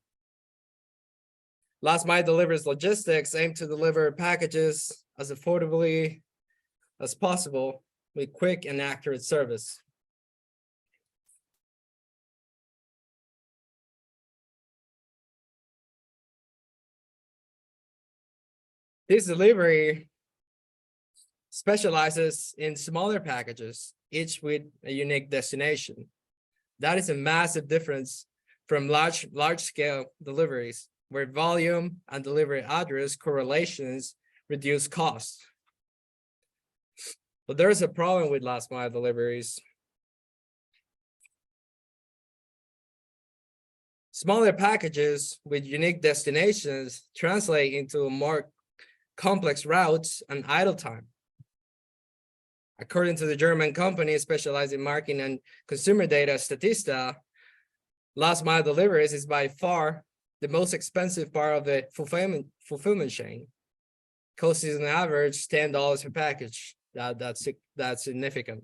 Last mile deliveries logistics aim to deliver packages as affordably as possible with quick and accurate service. This delivery specializes in smaller packages, each with a unique destination. That is a massive difference from large scale deliveries, where volume and delivery address correlations reduce costs. But there's a problem with last mile deliveries. Smaller packages with unique destinations translate into more complex routes and idle time. According to the German company specialized in marketing and consumer data, Statista, last mile deliveries is by far the most expensive part of the fulfillment chain. Cost is on average $10 per package. That's significant.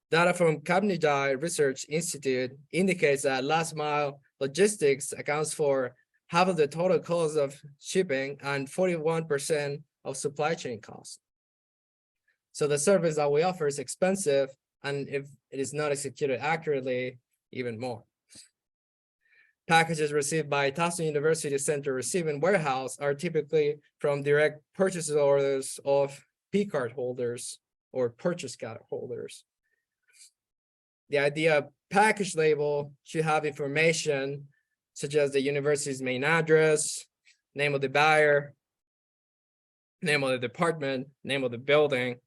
Data from Capstone Research Institute indicates that last mile logistics accounts for half of the total cost of shipping and 41% of supply chain costs. So the service that we offer is expensive, and if it is not executed accurately, even more. Packages received by Towson University Central Receiving Warehouse are typically from direct purchase orders of P-card holders or purchase card holders. The idea package label should have information such as the university's main address, name of the buyer, name of the department, name of the building,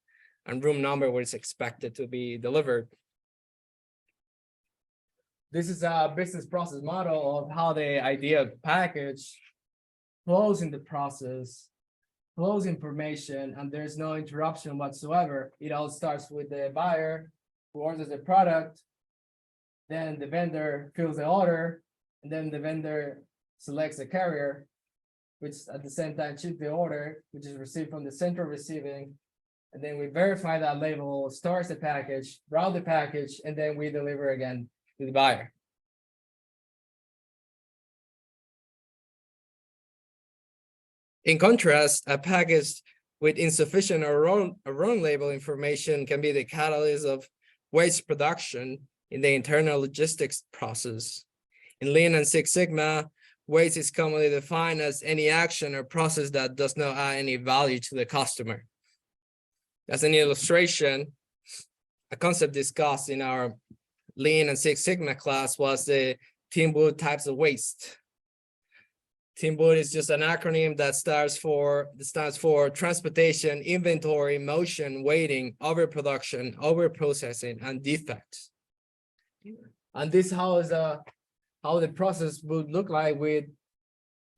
and room number where it's expected to be delivered. This is a business process model of how the idea package flows in the process, flows information, and there's no interruption whatsoever. It all starts with the buyer who orders the product, then the vendor fills the order, and then the vendor selects a carrier, which at the same time ships the order, which is received from the central receiving. And then we verify that label, stores the package, route the package, and then we deliver again to the buyer. In contrast, a package with insufficient or wrong label information can be the catalyst of waste production in the internal logistics process. In Lean and Six Sigma, waste is commonly defined as any action or process that does not add any value to the customer. As an illustration, a concept discussed in our Lean and Six Sigma class was the TIMBOOT types of waste. TIMBOOT is just an acronym that stands for transportation, inventory, motion, waiting, overproduction, overprocessing, and defects. And this how the process would look like with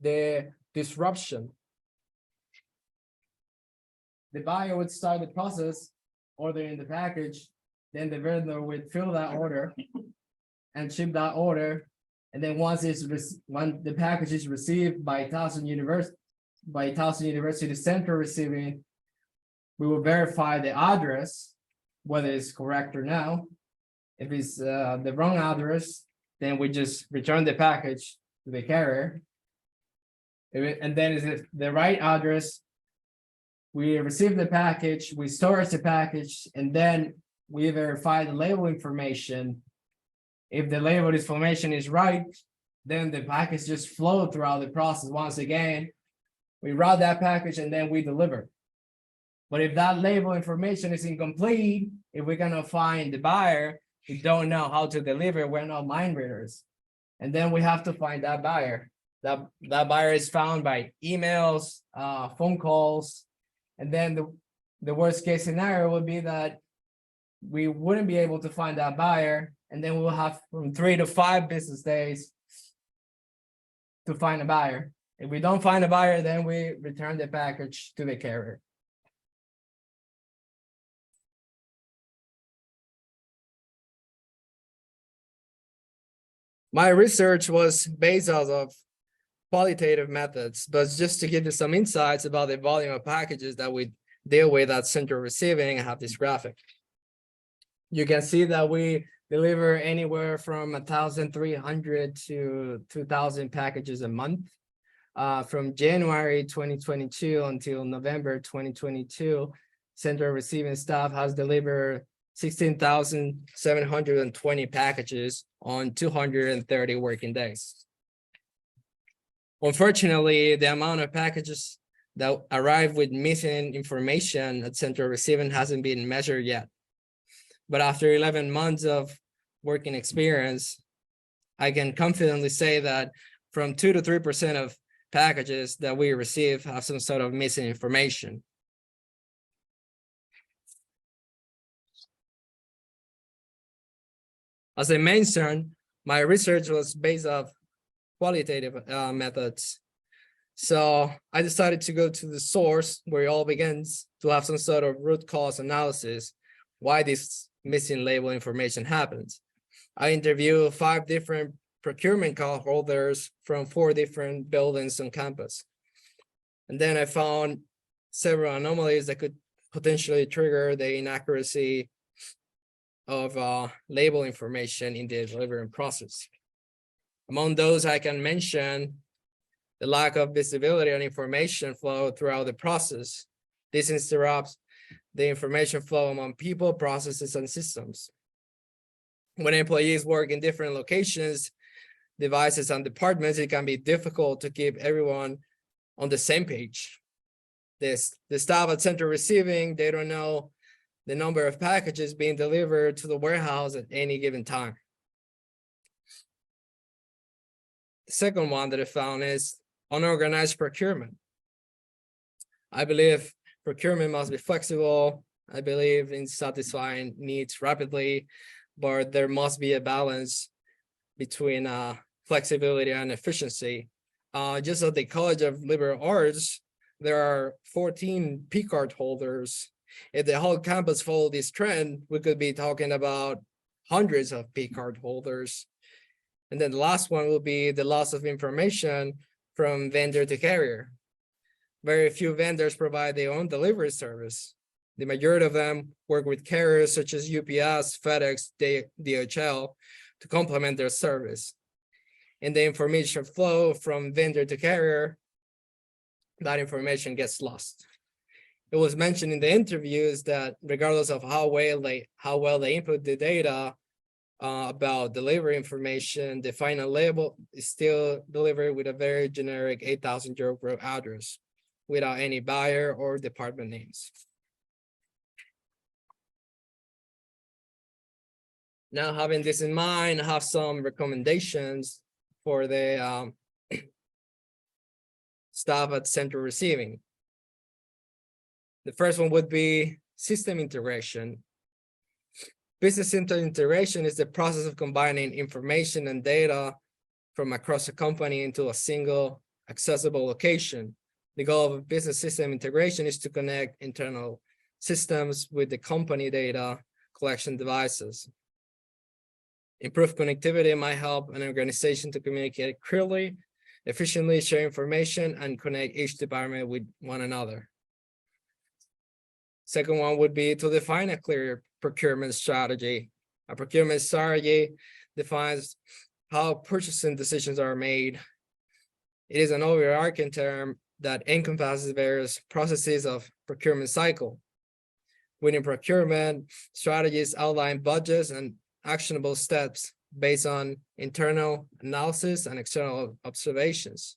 the disruption. The buyer would start the process, ordering the package, then the vendor would fill that order and ship that order. And then once the package is received by Towson University Central Receiving, we will verify the address, whether it's correct or no. If it's the wrong address, then we just return the package to the carrier. And then is it the right address? We receive the package, we store the package, and then we verify the label information. If the label information is right, then the package just flows throughout the process. Once again, we route that package and then we deliver. But if that label information is incomplete, if we're gonna find the buyer, we don't know how to deliver, we're not mind readers. And then we have to find that buyer. That buyer is found by emails, phone calls, and then the worst case scenario would be that we wouldn't be able to find that buyer, and then we'll have from 3 to 5 business days to find a buyer. If we don't find a buyer, then we return the package to the carrier. My research was based out of qualitative methods, but just to give you some insights about the volume of packages that we deal with at central receiving, I have this graphic. You can see that we deliver anywhere from 1,300 to 2,000 packages a month. From January 2022 until November 2022, central receiving staff has delivered 16,720 packages on 230 working days. Unfortunately, the amount of packages that arrive with missing information at central receiving hasn't been measured yet. But after 11 months of working experience, I can confidently say that from 2 to 3% of packages that we receive have some sort of missing information. As I mentioned, my research was based off qualitative methods. So I decided to go to the source where it all begins to have some sort of root cause analysis, why this missing label information happens. I interviewed 5 different procurement card holders from 4 different buildings on campus. And then I found several anomalies that could potentially trigger the inaccuracy of label information in the delivery process. Among those, I can mention the lack of visibility and information flow throughout the process. This interrupts the information flow among people, processes, and systems. When employees work in different locations, devices, and departments, it can be difficult to keep everyone on the same page. The staff at central receiving, they don't know the number of packages being delivered to the warehouse at any given time. The second one that I found is unorganized procurement. I believe procurement must be flexible. I believe in satisfying needs rapidly, but there must be a balance between flexibility and efficiency. Just at the College of Liberal Arts, there are 14 P card holders. If the whole campus followed this trend, we could be talking about hundreds of P card holders. And then the last one will be the loss of information from vendor to carrier. Very few vendors provide their own delivery service. The majority of them work with carriers such as UPS, FedEx, DHL to complement their service. In the information flow from vendor to carrier, that information gets lost. It was mentioned in the interviews that regardless of how well they input the data about delivery information, the final label is still delivered with a very generic 8,000 euro address without any buyer or department names. Now, having this in mind, I have some recommendations for the staff at central receiving. The first one would be system integration. Business system integration is the process of combining information and data from across a company into a single accessible location. The goal of business system integration is to connect internal systems with the company data collection devices. Improved connectivity might help an organization to communicate clearly, efficiently, share information, and connect each department with one another. Second one would be to define a clear procurement strategy. A procurement strategy defines how purchasing decisions are made. It is an overarching term that encompasses various processes of procurement cycle. Within procurement, strategies outline budgets and actionable steps based on internal analysis and external observations.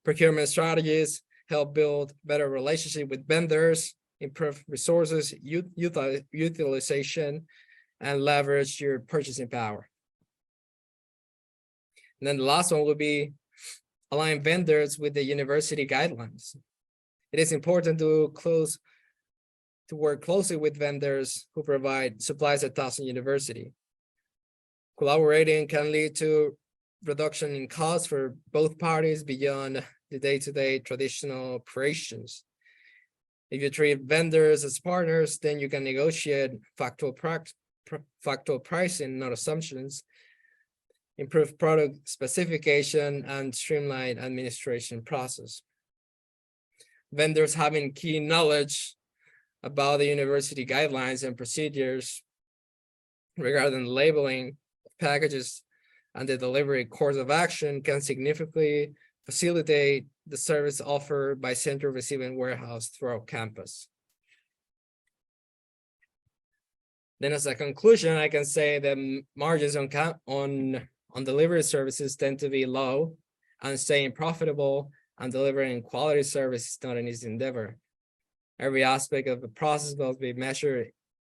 Procurement strategies help build better relationship with vendors, improve resources utilization, and leverage your purchasing power. And then the last one would be align vendors with the university guidelines. It is important to work closely with vendors who provide supplies at Towson University. Collaborating can lead to reduction in costs for both parties beyond the day-to-day traditional operations. If you treat vendors as partners, then you can negotiate factual pricing, not assumptions, improve product specification, and streamline administration process. Vendors having key knowledge about the university guidelines and procedures regarding labeling of packages and the delivery course of action can significantly facilitate the service offered by central receiving warehouse throughout campus. Then as a conclusion, I can say that margins on delivery services tend to be low, and staying profitable and delivering quality service is not an easy endeavor. Every aspect of the process must be measured,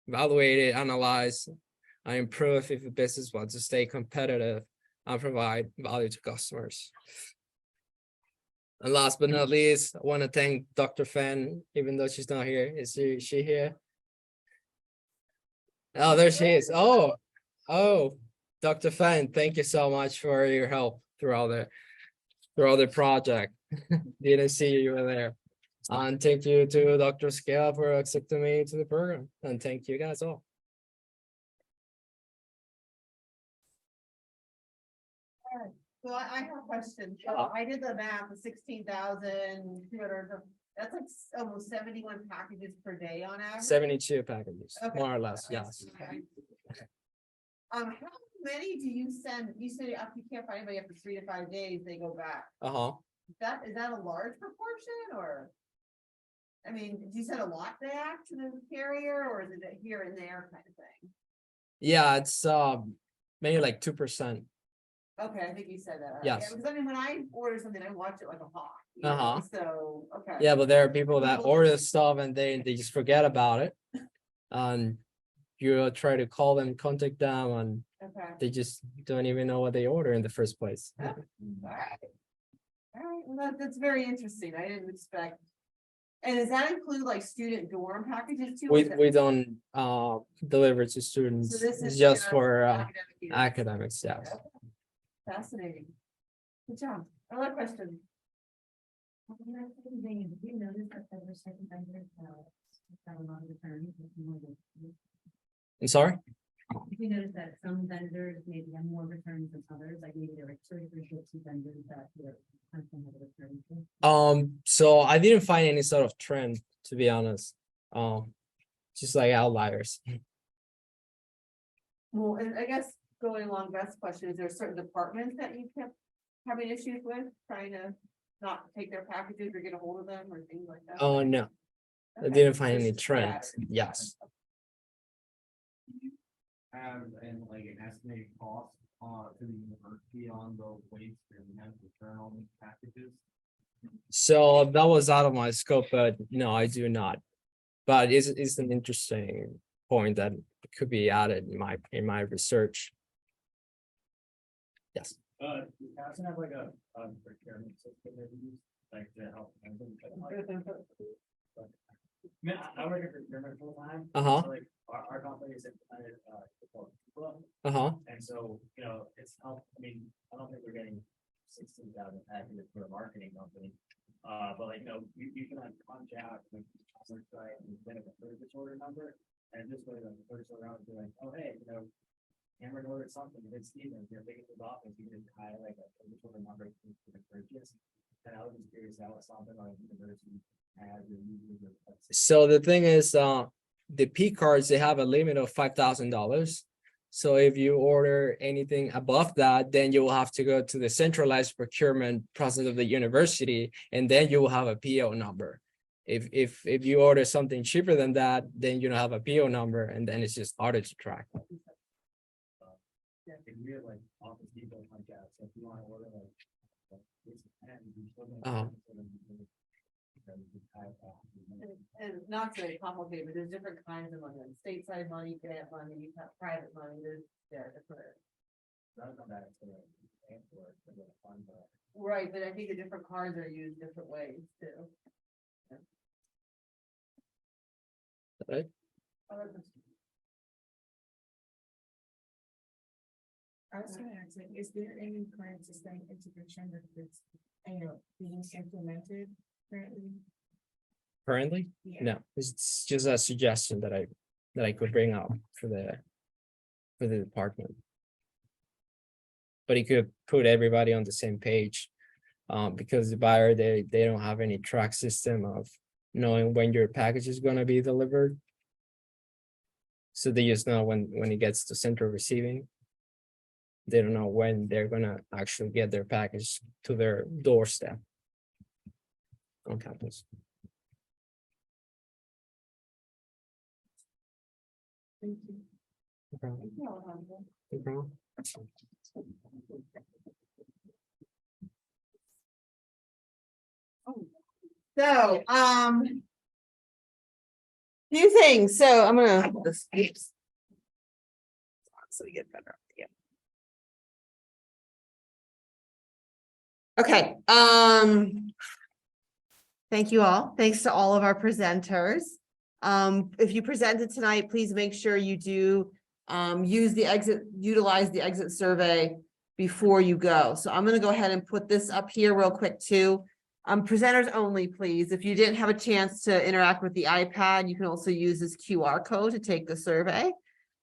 evaluated, analyzed, and improved if the business wants to stay competitive and provide value to customers. And last but not least, I want to thank Dr. Fan, even though she's not here. Is she here? Oh, there she is. Oh, Dr. Fan, thank you so much for your help throughout the project. Didn't see you were there. And thank you to Dr. Scale for accepting me to the program. And thank you guys all. So I have a question. So I did the math, the 16,200, that's like almost 71 packages per day on average. 72 packages, Okay. more or less, yes. Okay. How many do you send? You said if you can't find anybody after 3 to 5 days, they go back. Uh-huh. Is that a large proportion or? I mean, do you send a lot back to the carrier or is it here and there kind of thing? Yeah, it's maybe like 2%. Okay, I think you said that. Yes. Yeah, because I mean, when I order something, I watch it like a hawk. you know, Uh-huh. So, okay. Yeah, but there are people that order stuff and they just forget about it. And you try to call them, contact them, and Okay. they just don't even know what they order in the first place. All right. All right, well, that's very interesting. I didn't expect. And does that include like student dorm packages too? or is that- We don't deliver to students. So this It's is just for academic use. academics, yes. Fascinating. Good job. Another question. I'm sorry? If you notice that some vendors maybe have more returns than others, like maybe there are certain vendors that you're constantly have a return to. So I didn't find any sort of trend, to be honest. Just like outliers. Well, and I guess going along Beth's question, is there certain departments that you kept having issues with trying to not take their packages or get a hold of them or things like that? Oh, no, I Okay. didn't find any Just trends. scattered. Yes. Have and like an estimated cost to the university on the waste and have return on these packages? So that was out of my scope, but no, I do not. But it's an interesting point that could be added in my research. Yes. You guys have like a procurement system that you use, like to help. I work at procurement full time. Uh-huh. So, like our company is implemented Uh-huh. and so, it's helped. I mean, I don't think we're getting 16,000 packages for a marketing company. But like, you can like punch out like website and get a purchase order number, and just go to the purchase order and be like, oh hey, Cameron ordered something, it's Steven, if you're big at his office, you can highlight a purchase order number for the purchase. And I was just curious how it's something like university has or uses or. So the thing is, the P cards, they have a limit of $5,000. So if you order anything above that, then you will have to go to the centralized procurement process of the university, and then you will have a PO number. If you order something cheaper than that, then you don't have a PO number, and then it's just auto to track. Yeah, if we have like office depot punch out, so if you want to order like. Uh-huh. And not to complicate, but there's different kinds of money, like stateside money, grant money, you have private money, they're different. Right, but I think the different cards are used different ways too. Right. Other questions? I was gonna ask, like, is there any current system integration that is, being implemented currently? Currently, Yeah. no, it's just a suggestion that I could bring up for the department. But you could put everybody on the same page, because the buyer, they don't have any track system of knowing when your package is gonna be delivered. So they just know when it gets to central receiving. They don't know when they're gonna actually get their package to their doorstep on campus. No problem. No problem. So, few things. So I'm gonna this. Oops. So we get better. Yeah. Okay. Thank you all. Thanks to all of our presenters. If you presented tonight, please make sure you do utilize the exit survey before you go. So I'm gonna go ahead and put this up here real quick too. Presenters only, please. If you didn't have a chance to interact with the iPad, you can also use this QR code to take the survey.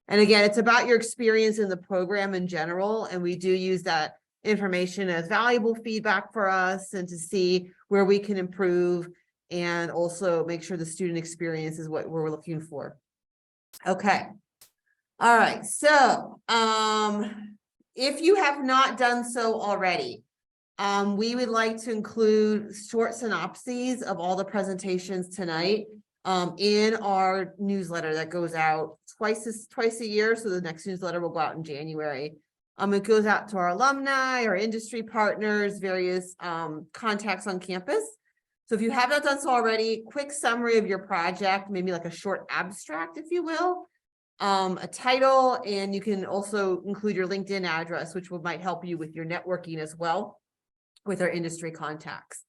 And again, it's about your experience in the program in general, and we do use that information as valuable feedback for us and to see where we can improve and also make sure the student experience is what we're looking for. Okay. All right. So, if you have not done so already, we would like to include short synopses of all the presentations tonight in our newsletter that goes out twice a year. So the next newsletter will go out in January. It goes out to our alumni, our industry partners, various contacts on campus. So if you have not done so already, quick summary of your project, maybe like a short abstract, if you will, a title, and you can also include your LinkedIn address, which might help you with your networking as well with our industry contacts.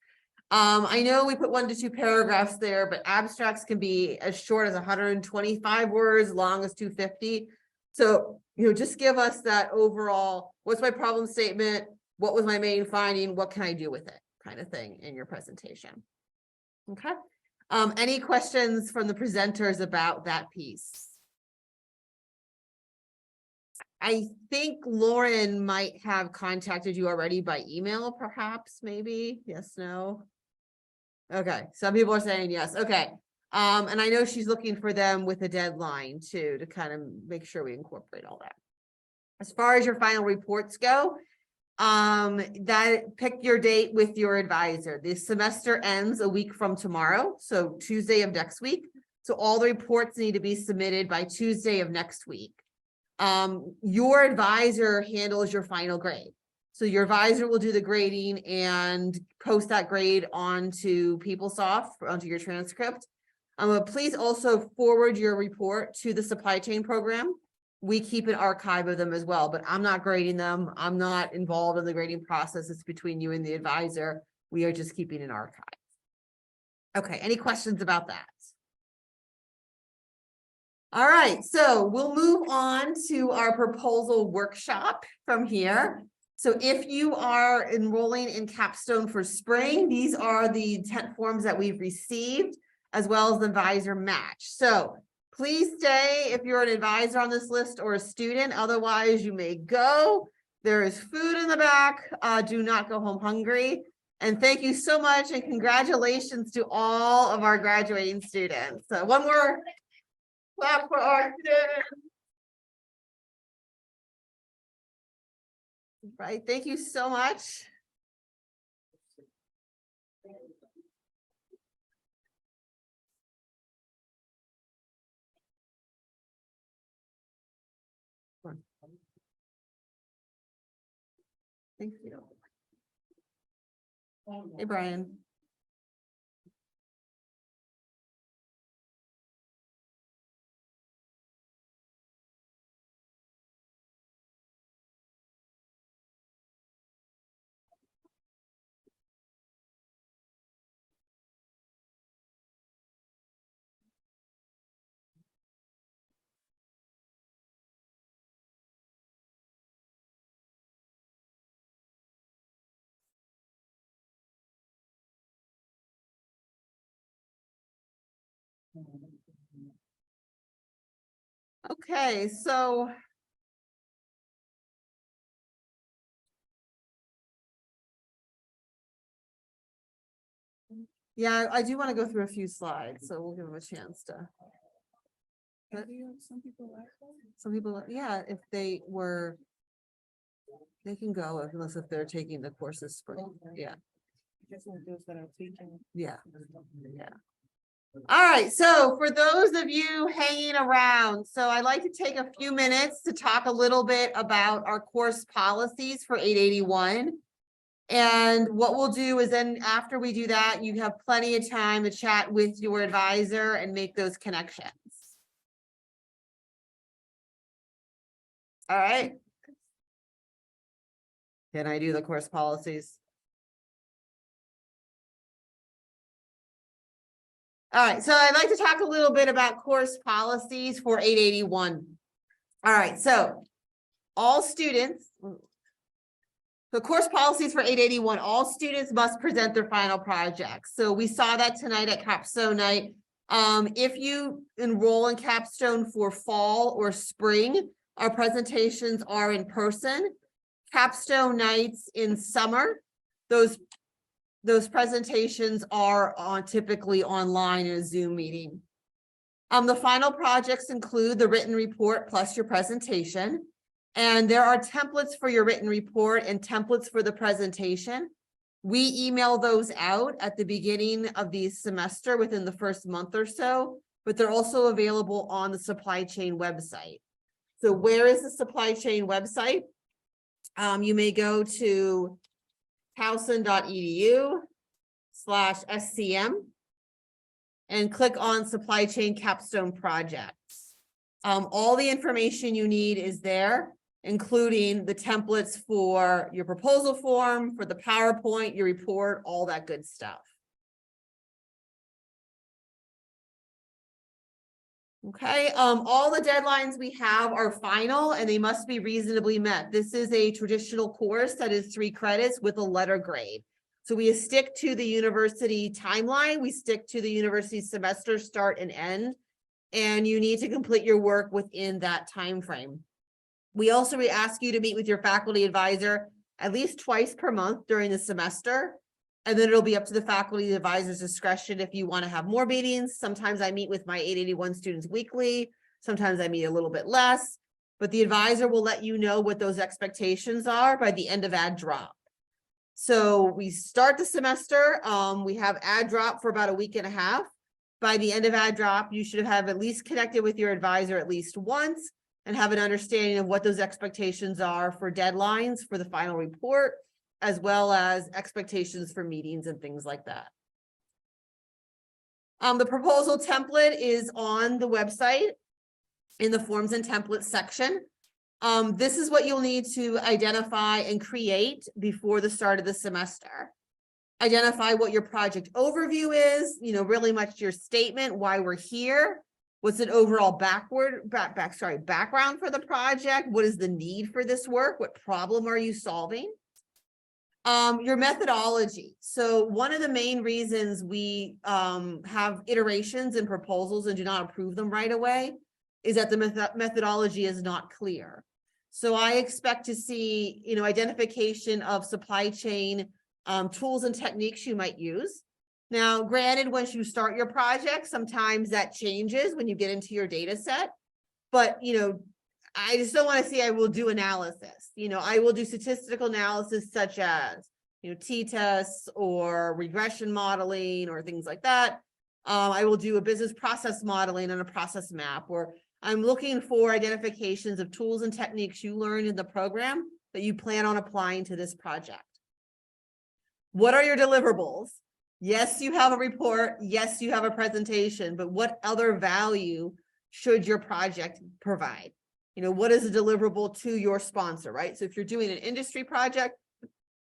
I know we put 1 to 2 paragraphs there, but abstracts can be as short as 125 words, long as 250. So, just give us that overall, what's my problem statement? What was my main finding? What can I do with it? Kind of thing in your presentation. Okay. Any questions from the presenters about that piece? I think Lauren might have contacted you already by email, perhaps, maybe. Yes, no. Okay, some people are saying yes. Okay. And I know she's looking for them with a deadline too, to kind of make sure we incorporate all that. As far as your final reports go, pick your date with your advisor. The semester ends a week from tomorrow, so Tuesday of next week. So all the reports need to be submitted by Tuesday of next week. Your advisor handles your final grade. So your advisor will do the grading and post that grade onto PeopleSoft, onto your transcript. Please also forward your report to the supply chain program. We keep an archive of them as well, but I'm not grading them. I'm not involved in the grading process. It's between you and the advisor. We are just keeping an archive. Okay, any questions about that? All right, so we'll move on to our proposal workshop from here. So if you are enrolling in Capstone for spring, these are the intent forms that we've received, as well as the advisor match. So please stay if you're an advisor on this list or a student, otherwise you may go. There is food in the back. Do not go home hungry. And thank you so much and congratulations to all of our graduating students. So one more clap for our students. Right, thank you so much. Thank you. Hey, Brian. Okay, so yeah, I do want to go through a few slides, so we'll give them a chance to. But some people, yeah, if they were, they can go unless if they're taking the course this spring, yeah. Yeah. Yeah. All right, so for those of you hanging around, so I'd like to take a few minutes to talk a little bit about our course policies for 881. And what we'll do is then after we do that, you have plenty of time to chat with your advisor and make those connections. All right. Can I do the course policies? All right, so I'd like to talk a little bit about course policies for 881. All right, so all students, the course policies for 881, all students must present their final projects. So we saw that tonight at Capstone night. If you enroll in Capstone for fall or spring, our presentations are in person. Capstone nights in summer, those presentations are typically online in a Zoom meeting. The final projects include the written report plus your presentation. And there are templates for your written report and templates for the presentation. We email those out at the beginning of the semester within the first month or so, but they're also available on the supply chain website. So where is the supply chain website? You may go to towson.edu/SCM and click on supply chain capstone projects. All the information you need is there, including the templates for your proposal form, for the PowerPoint, your report, all that good stuff. Okay, all the deadlines we have are final and they must be reasonably met. This is a traditional course that is 3 credits with a letter grade. So we stick to the university timeline, we stick to the university semester start and end, and you need to complete your work within that time frame. We also ask you to meet with your faculty advisor at least twice per month during the semester. And then it'll be up to the faculty advisor's discretion if you want to have more meetings. Sometimes I meet with my 881 students weekly. Sometimes I meet a little bit less, but the advisor will let you know what those expectations are by the end of ad drop. So we start the semester, we have ad drop for about a week and a half. By the end of ad drop, you should have at least connected with your advisor at least once and have an understanding of what those expectations are for deadlines for the final report, as well as expectations for meetings and things like that. The proposal template is on the website in the forms and templates section. This is what you'll need to identify and create before the start of the semester. Identify what your project overview is, really much your statement, why we're here. What's an overall background for the project? What is the need for this work? What problem are you solving? Your methodology. So one of the main reasons we have iterations and proposals and do not approve them right away is that the methodology is not clear. So I expect to see, identification of supply chain tools and techniques you might use. Now, granted, once you start your project, sometimes that changes when you get into your data set, but, I just don't want to see I will do analysis. I will do statistical analysis such as, t-tests or regression modeling or things like that. I will do a business process modeling on a process map, or I'm looking for identifications of tools and techniques you learned in the program that you plan on applying to this project. What are your deliverables? Yes, you have a report. Yes, you have a presentation, but what other value should your project provide? What is a deliverable to your sponsor, right? So if you're doing an industry project,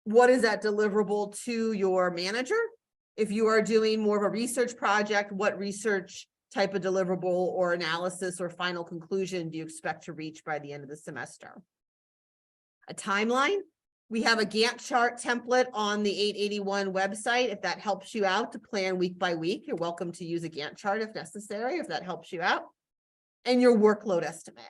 what is that deliverable to your manager? If you are doing more of a research project, what research type of deliverable or analysis or final conclusion do you expect to reach by the end of the semester? A timeline. We have a Gantt chart template on the 881 website. If that helps you out to plan week by week, you're welcome to use a Gantt chart if necessary, if that helps you out. And your workload estimate.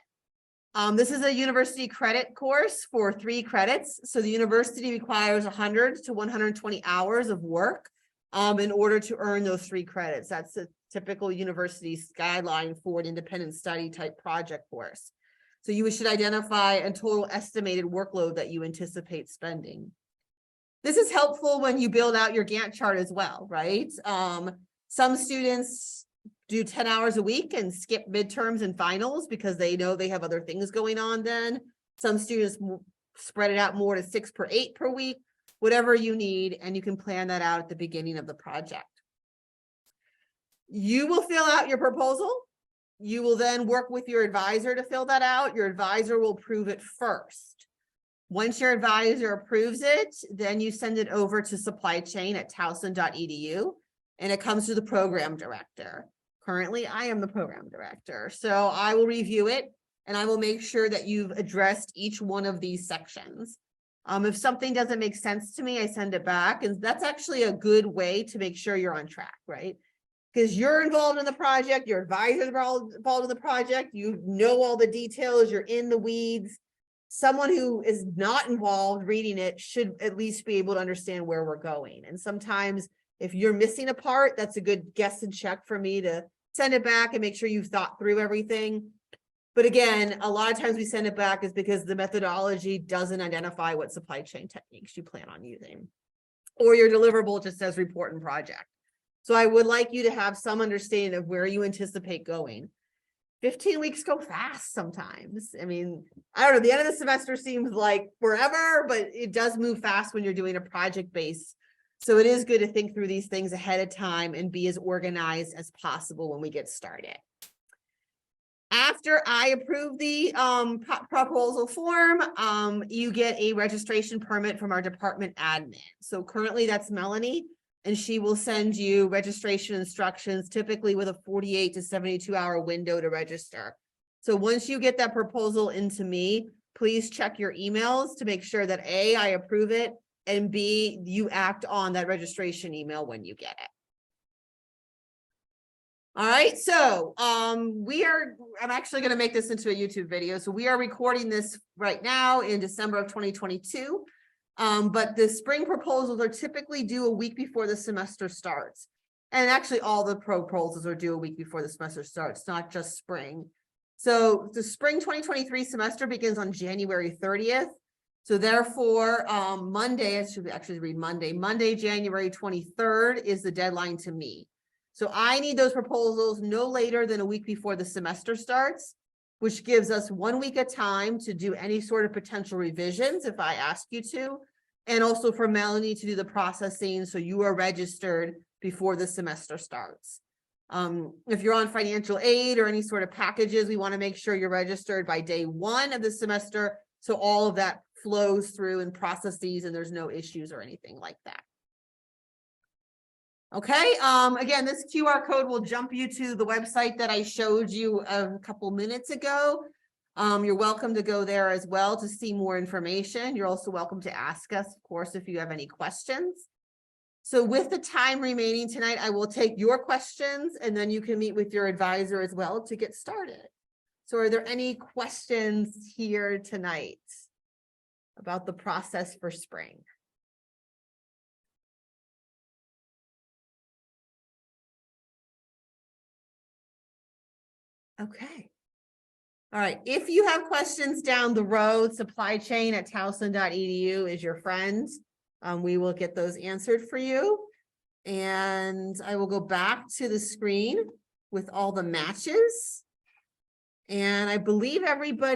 This is a university credit course for 3 credits. So the university requires 100 to 120 hours of work in order to earn those 3 credits. That's a typical university's guideline for an independent study type project course. So you should identify a total estimated workload that you anticipate spending. This is helpful when you build out your Gantt chart as well, right? Some students do 10 hours a week and skip midterms and finals because they know they have other things going on then. Some students spread it out more to 6 per 8 per week, whatever you need, and you can plan that out at the beginning of the project. You will fill out your proposal. You will then work with your advisor to fill that out. Your advisor will approve it first. Once your advisor approves it, then you send it over to supply chain at towson.edu, and it comes to the program director. Currently, I am the program director, so I will review it and I will make sure that you've addressed each one of these sections. If something doesn't make sense to me, I send it back, and that's actually a good way to make sure you're on track, right? Because you're involved in the project, your advisors are all involved in the project, you know all the details, you're in the weeds. Someone who is not involved reading it should at least be able to understand where we're going. And sometimes if you're missing a part, that's a good guess and check for me to send it back and make sure you've thought through everything. But again, a lot of times we send it back is because the methodology doesn't identify what supply chain techniques you plan on using. Or your deliverable just says report and project. So I would like you to have some understanding of where you anticipate going. 15 weeks go fast sometimes. I mean, I don't know, the end of the semester seems like forever, but it does move fast when you're doing a project base. So it is good to think through these things ahead of time and be as organized as possible when we get started. After I approve the proposal form, you get a registration permit from our department admin. So currently that's Melanie, and she will send you registration instructions, typically with a 48 to 72 hour window to register. So once you get that proposal into me, please check your emails to make sure that A, I approve it, and B, you act on that registration email when you get it. All right, so I'm actually going to make this into a YouTube video. So we are recording this right now in December of 2022. But the spring proposals are typically due a week before the semester starts. And actually all the proposals are due a week before the semester starts, not just spring. So the spring 2023 semester begins on January 30th. So therefore, Monday, I should actually read Monday, January 23rd is the deadline to me. So I need those proposals no later than a week before the semester starts, which gives us 1 week of time to do any sort of potential revisions if I ask you to, and also for Melanie to do the processing so you are registered before the semester starts. If you're on financial aid or any sort of packages, we want to make sure you're registered by day 1 of the semester, so all of that flows through and processes and there's no issues or anything like that. Okay, again, this QR code will jump you to the website that I showed you a couple minutes ago. You're welcome to go there as well to see more information. You're also welcome to ask us, of course, if you have any questions. So with the time remaining tonight, I will take your questions and then you can meet with your advisor as well to get started. So are there any questions here tonight about the process for spring? Okay. All right. If you have questions down the road, supply chain at towson.edu is your friend. We will get those answered for you. And I will go back to the screen with all the matches. And I believe everybody